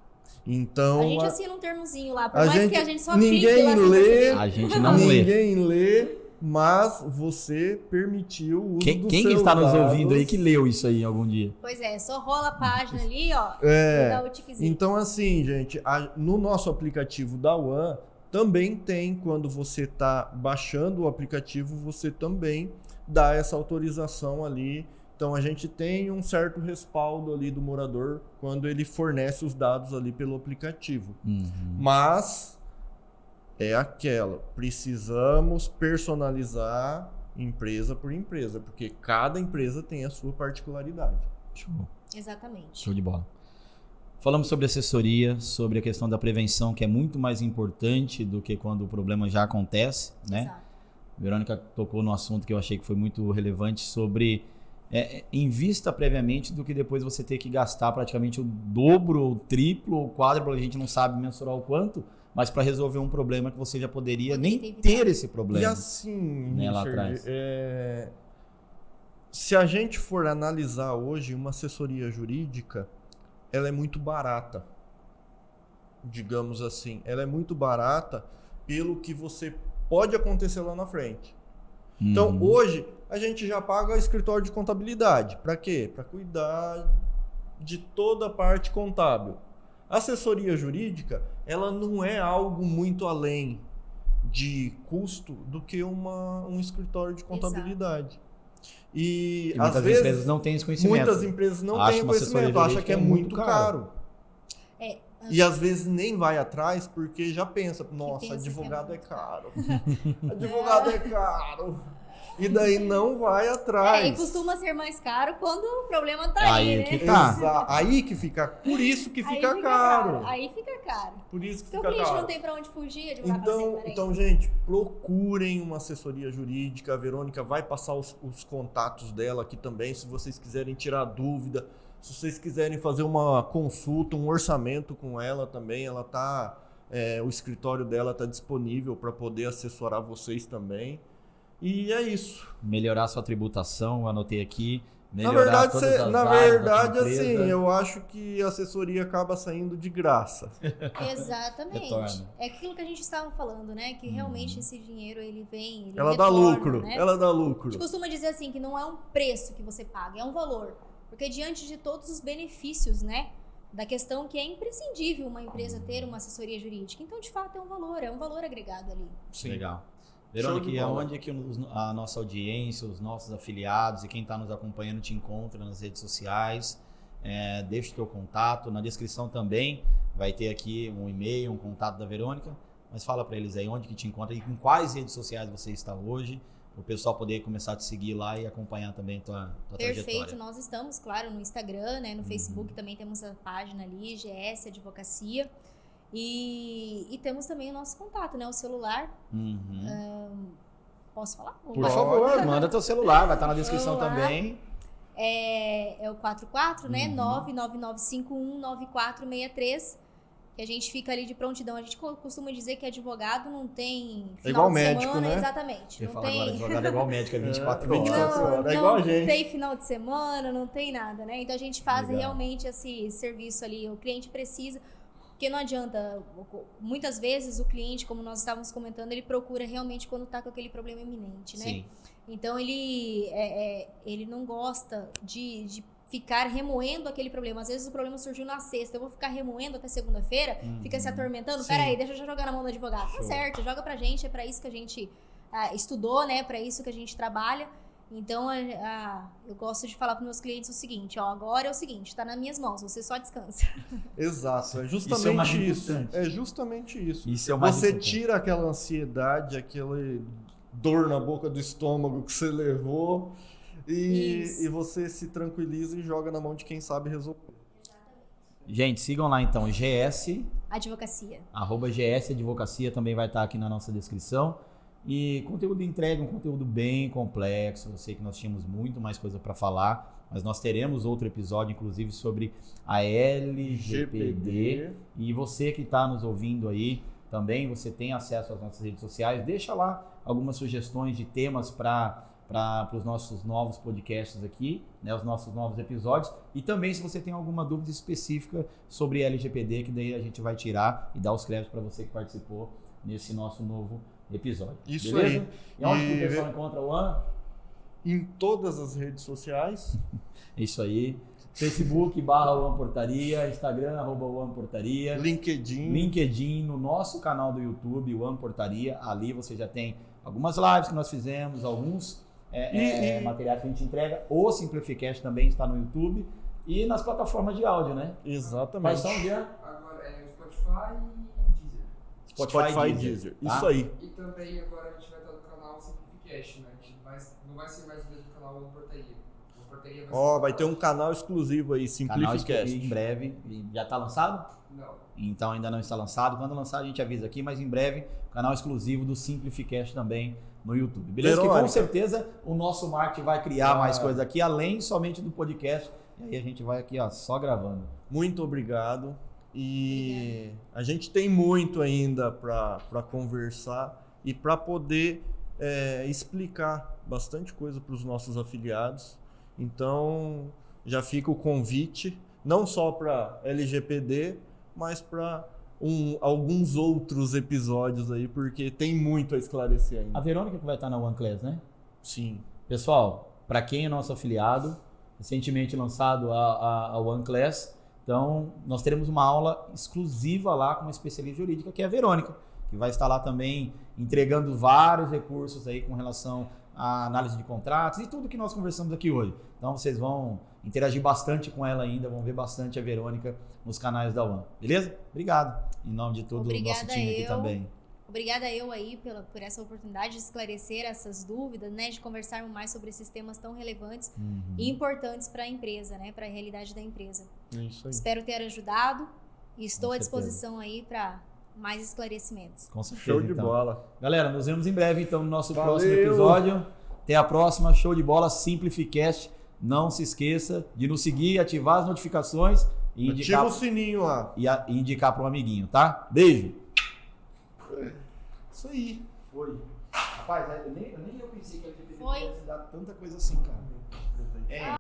Então, a gente assina um termozinho lá, por mais que a gente só clique lá sem lê, perceber. A gente não lê. Ninguém lê, mas você permitiu o uso Quem dos que seus está nos dados. ouvindo aí que leu isso aí algum dia? Pois é, só rola a página ali, ó, e dá o tiquezinho. Então, assim, gente, no nosso aplicativo da One, também tem, quando você está baixando o aplicativo, você também dá essa autorização ali. Então, a gente tem um certo respaldo ali do morador quando ele fornece os dados ali pelo aplicativo. Mas precisamos personalizar empresa por empresa, porque cada empresa tem a sua particularidade. Show. Exatamente. Show de bola. Falamos sobre assessoria, sobre a questão da prevenção, que é muito mais importante do que quando o problema já acontece, né? Exato. Verônica tocou no assunto que eu achei que foi muito relevante sobre invista previamente do que depois você ter que gastar praticamente o dobro, ou triplo, ou quádruplo, a gente não sabe mensurar o quanto, mas para resolver um problema que você já poderia nem ter esse problema. E assim, né, Richard, lá atrás. Se a gente for analisar hoje uma assessoria jurídica, ela é muito barata. digamos assim, ela é muito barata pelo que você pode acontecer lá na frente. Então, hoje, a gente já paga escritório de contabilidade. Para quê? Para cuidar de toda a parte contábil. A assessoria jurídica, ela não é algo muito além de custo do que um escritório de contabilidade. E às muitas vezes empresas não têm esse conhecimento. muitas empresas não Acham têm uma assessoria conhecimento, acham jurídica que é muito caro. É, E às vezes nem vai atrás porque já pensa, nossa, pensa que advogado é é muito caro. Advogado é caro. E daí não vai atrás. e costuma ser mais caro quando o problema tá aí, né? que tá. Aí que fica, por isso que Aí fica caro. Aí fica caro. Por isso que Então o fica cliente caro. não tem pra onde fugir, advogado fala assim, peraí. Então, gente, procurem uma assessoria jurídica. A Verônica vai passar os contatos dela aqui também, se vocês quiserem tirar dúvida, se vocês quiserem fazer uma consulta, um orçamento com ela também, ela tá, o escritório dela está disponível para poder assessorar vocês também. E é isso. Melhorar sua tributação, eu anotei aqui. Na Melhorar verdade, todas as áreas da tua assim, empresa. eu acho que a assessoria acaba saindo de graça. Exatamente. Retorno. É aquilo que a gente estava falando, né? Que realmente esse dinheiro, ele vem, ele Ela dá retorna, lucro, né? ela dá A lucro. gente costuma dizer assim, que não é um preço que você paga, é um valor. Porque diante de todos os benefícios, né? Da questão que é imprescindível uma empresa ter uma assessoria jurídica. Então, de fato, é um valor agregado ali. Sim. Legal. Show Verônica, de e bola. aonde é que a nossa audiência, os nossos afiliados e quem está nos acompanhando te encontra nas redes sociais? Deixa o teu contato. Na descrição também vai ter aqui um e-mail, um contato da Verônica. Mas fala para eles aí onde que te encontra e em quais redes sociais você está hoje, para o pessoal poder começar a te seguir lá e acompanhar também tua Perfeito, trajetória. nós estamos, claro, no Instagram, né? No Facebook também temos a página ali, GS Advocacia. E temos também o nosso contato, né? O celular. Posso falar? Por favor, manda teu celular, vai estar na descrição Vamos lá. também. É o 44, né? 999519463. Que a gente fica ali de prontidão. A gente costuma dizer que advogado não tem final igual de médico, semana. né? Exatamente. Eu não falo tem... agora, advogado é igual médico, é 24 horas. 24 horas. É Não igual a gente. tem final de semana, não tem nada, né? Então a gente faz Legal. realmente esse serviço ali. O cliente precisa, porque não adianta. Muitas vezes o cliente, como nós estávamos comentando, ele procura realmente quando está com aquele problema iminente, né? Sim. Então ele não gosta de ficar remoendo aquele problema. Às vezes o problema surgiu na sexta, eu vou ficar remoendo até segunda-feira, fica se atormentando. Sim. Peraí, deixa eu já jogar na mão do advogado. Tá Show. certo, joga pra gente, é pra isso que a gente estudou, né? Pra isso que a gente trabalha. Então, eu gosto de falar para meus clientes o seguinte, ó, agora é o seguinte, tá nas minhas mãos, você só descansa. Exato, é Isso é o mais justamente isso. importante. É justamente isso. Isso é o mais Você importante. tira aquela ansiedade, aquele dor na boca do estômago que você levou Isso. e você se tranquiliza e joga na mão de quem sabe resolver. Gente, sigam lá então, GS, Advocacia. @GS Advocacia também vai estar aqui na nossa descrição. E conteúdo de entrega, um conteúdo bem complexo. Eu sei que nós tínhamos muito mais coisa para falar, mas nós teremos outro episódio, inclusive, sobre a LGPD. E você que está nos ouvindo aí, também você tem acesso às nossas redes sociais. Deixa lá algumas sugestões de temas para os nossos novos podcasts aqui, né, os nossos novos episódios. E também se você tem alguma dúvida específica sobre LGPD, que daí a gente vai tirar e dar os créditos para você que participou nesse nosso novo episódio. Isso beleza? aí. E onde que E- o pessoal encontra o One? Em todas as redes sociais. Isso aí. Facebook /One Portaria, Instagram @One Portaria, LinkedIn, no nosso canal do YouTube, One Portaria. Ali você já tem algumas lives que nós fizemos, alguns materiais que a gente entrega. O Simplificast também está no YouTube e nas plataformas de áudio, né? Quais Exatamente. são, Jean? Agora é o Spotify e Deezer. Spotify e Deezer. tá? Isso aí. E também agora a gente vai estar no canal Simplificast, né? A gente não vai ser mais o mesmo canal One Portaria. One Portaria vai Ó, ser vai ter um canal exclusivo aí, Canal em Simplificast. breve. E já está lançado? Não. Então ainda não está lançado. Quando lançar a gente avisa aqui, mas em breve, canal exclusivo do Simplificast também no YouTube. Beleza? Que com Verônica. certeza o nosso marketing vai criar mais coisas aqui, além somente do podcast. E aí a gente vai aqui, ó, só gravando. Muito obrigado. E a gente tem muito ainda para conversar e para poder explicar bastante coisa para os nossos afiliados. Então, já fica o convite, não só para LGPD, mas para alguns outros episódios aí, porque tem muito a esclarecer A ainda. Verônica que vai estar na OneClass, né? Sim. Pessoal, para quem é nosso afiliado, recentemente lançado a OneClass, então nós teremos uma aula exclusiva lá com uma especialista jurídica, que é a Verônica, que vai estar lá também entregando vários recursos aí com relação à análise de contratos e tudo que nós conversamos aqui hoje. Então vocês vão interagir bastante com ela ainda, vão ver bastante a Verônica nos canais da One. Beleza? Obrigado. Em nome de todo o nosso time aqui também. Obrigada eu aí por essa oportunidade de esclarecer essas dúvidas, né, de conversarmos mais sobre esses temas tão relevantes e importantes para a empresa, né, para a realidade da empresa. É isso aí. Espero ter ajudado e estou Com à certeza. disposição aí para mais esclarecimentos. Com certeza, Show de então. bola. Galera, nos vemos em breve então no nosso Valeu. próximo episódio. Até a próxima, show de bola, Simplificast. Não se esqueça de nos seguir, ativar as notificações e indicar, Ativa o sininho lá. e indicar para um amiguinho, tá? Beijo! Isso aí. Foi. Rapaz, nem eu pensei que a GPT Foi. pudesse dar tanta coisa assim, cara.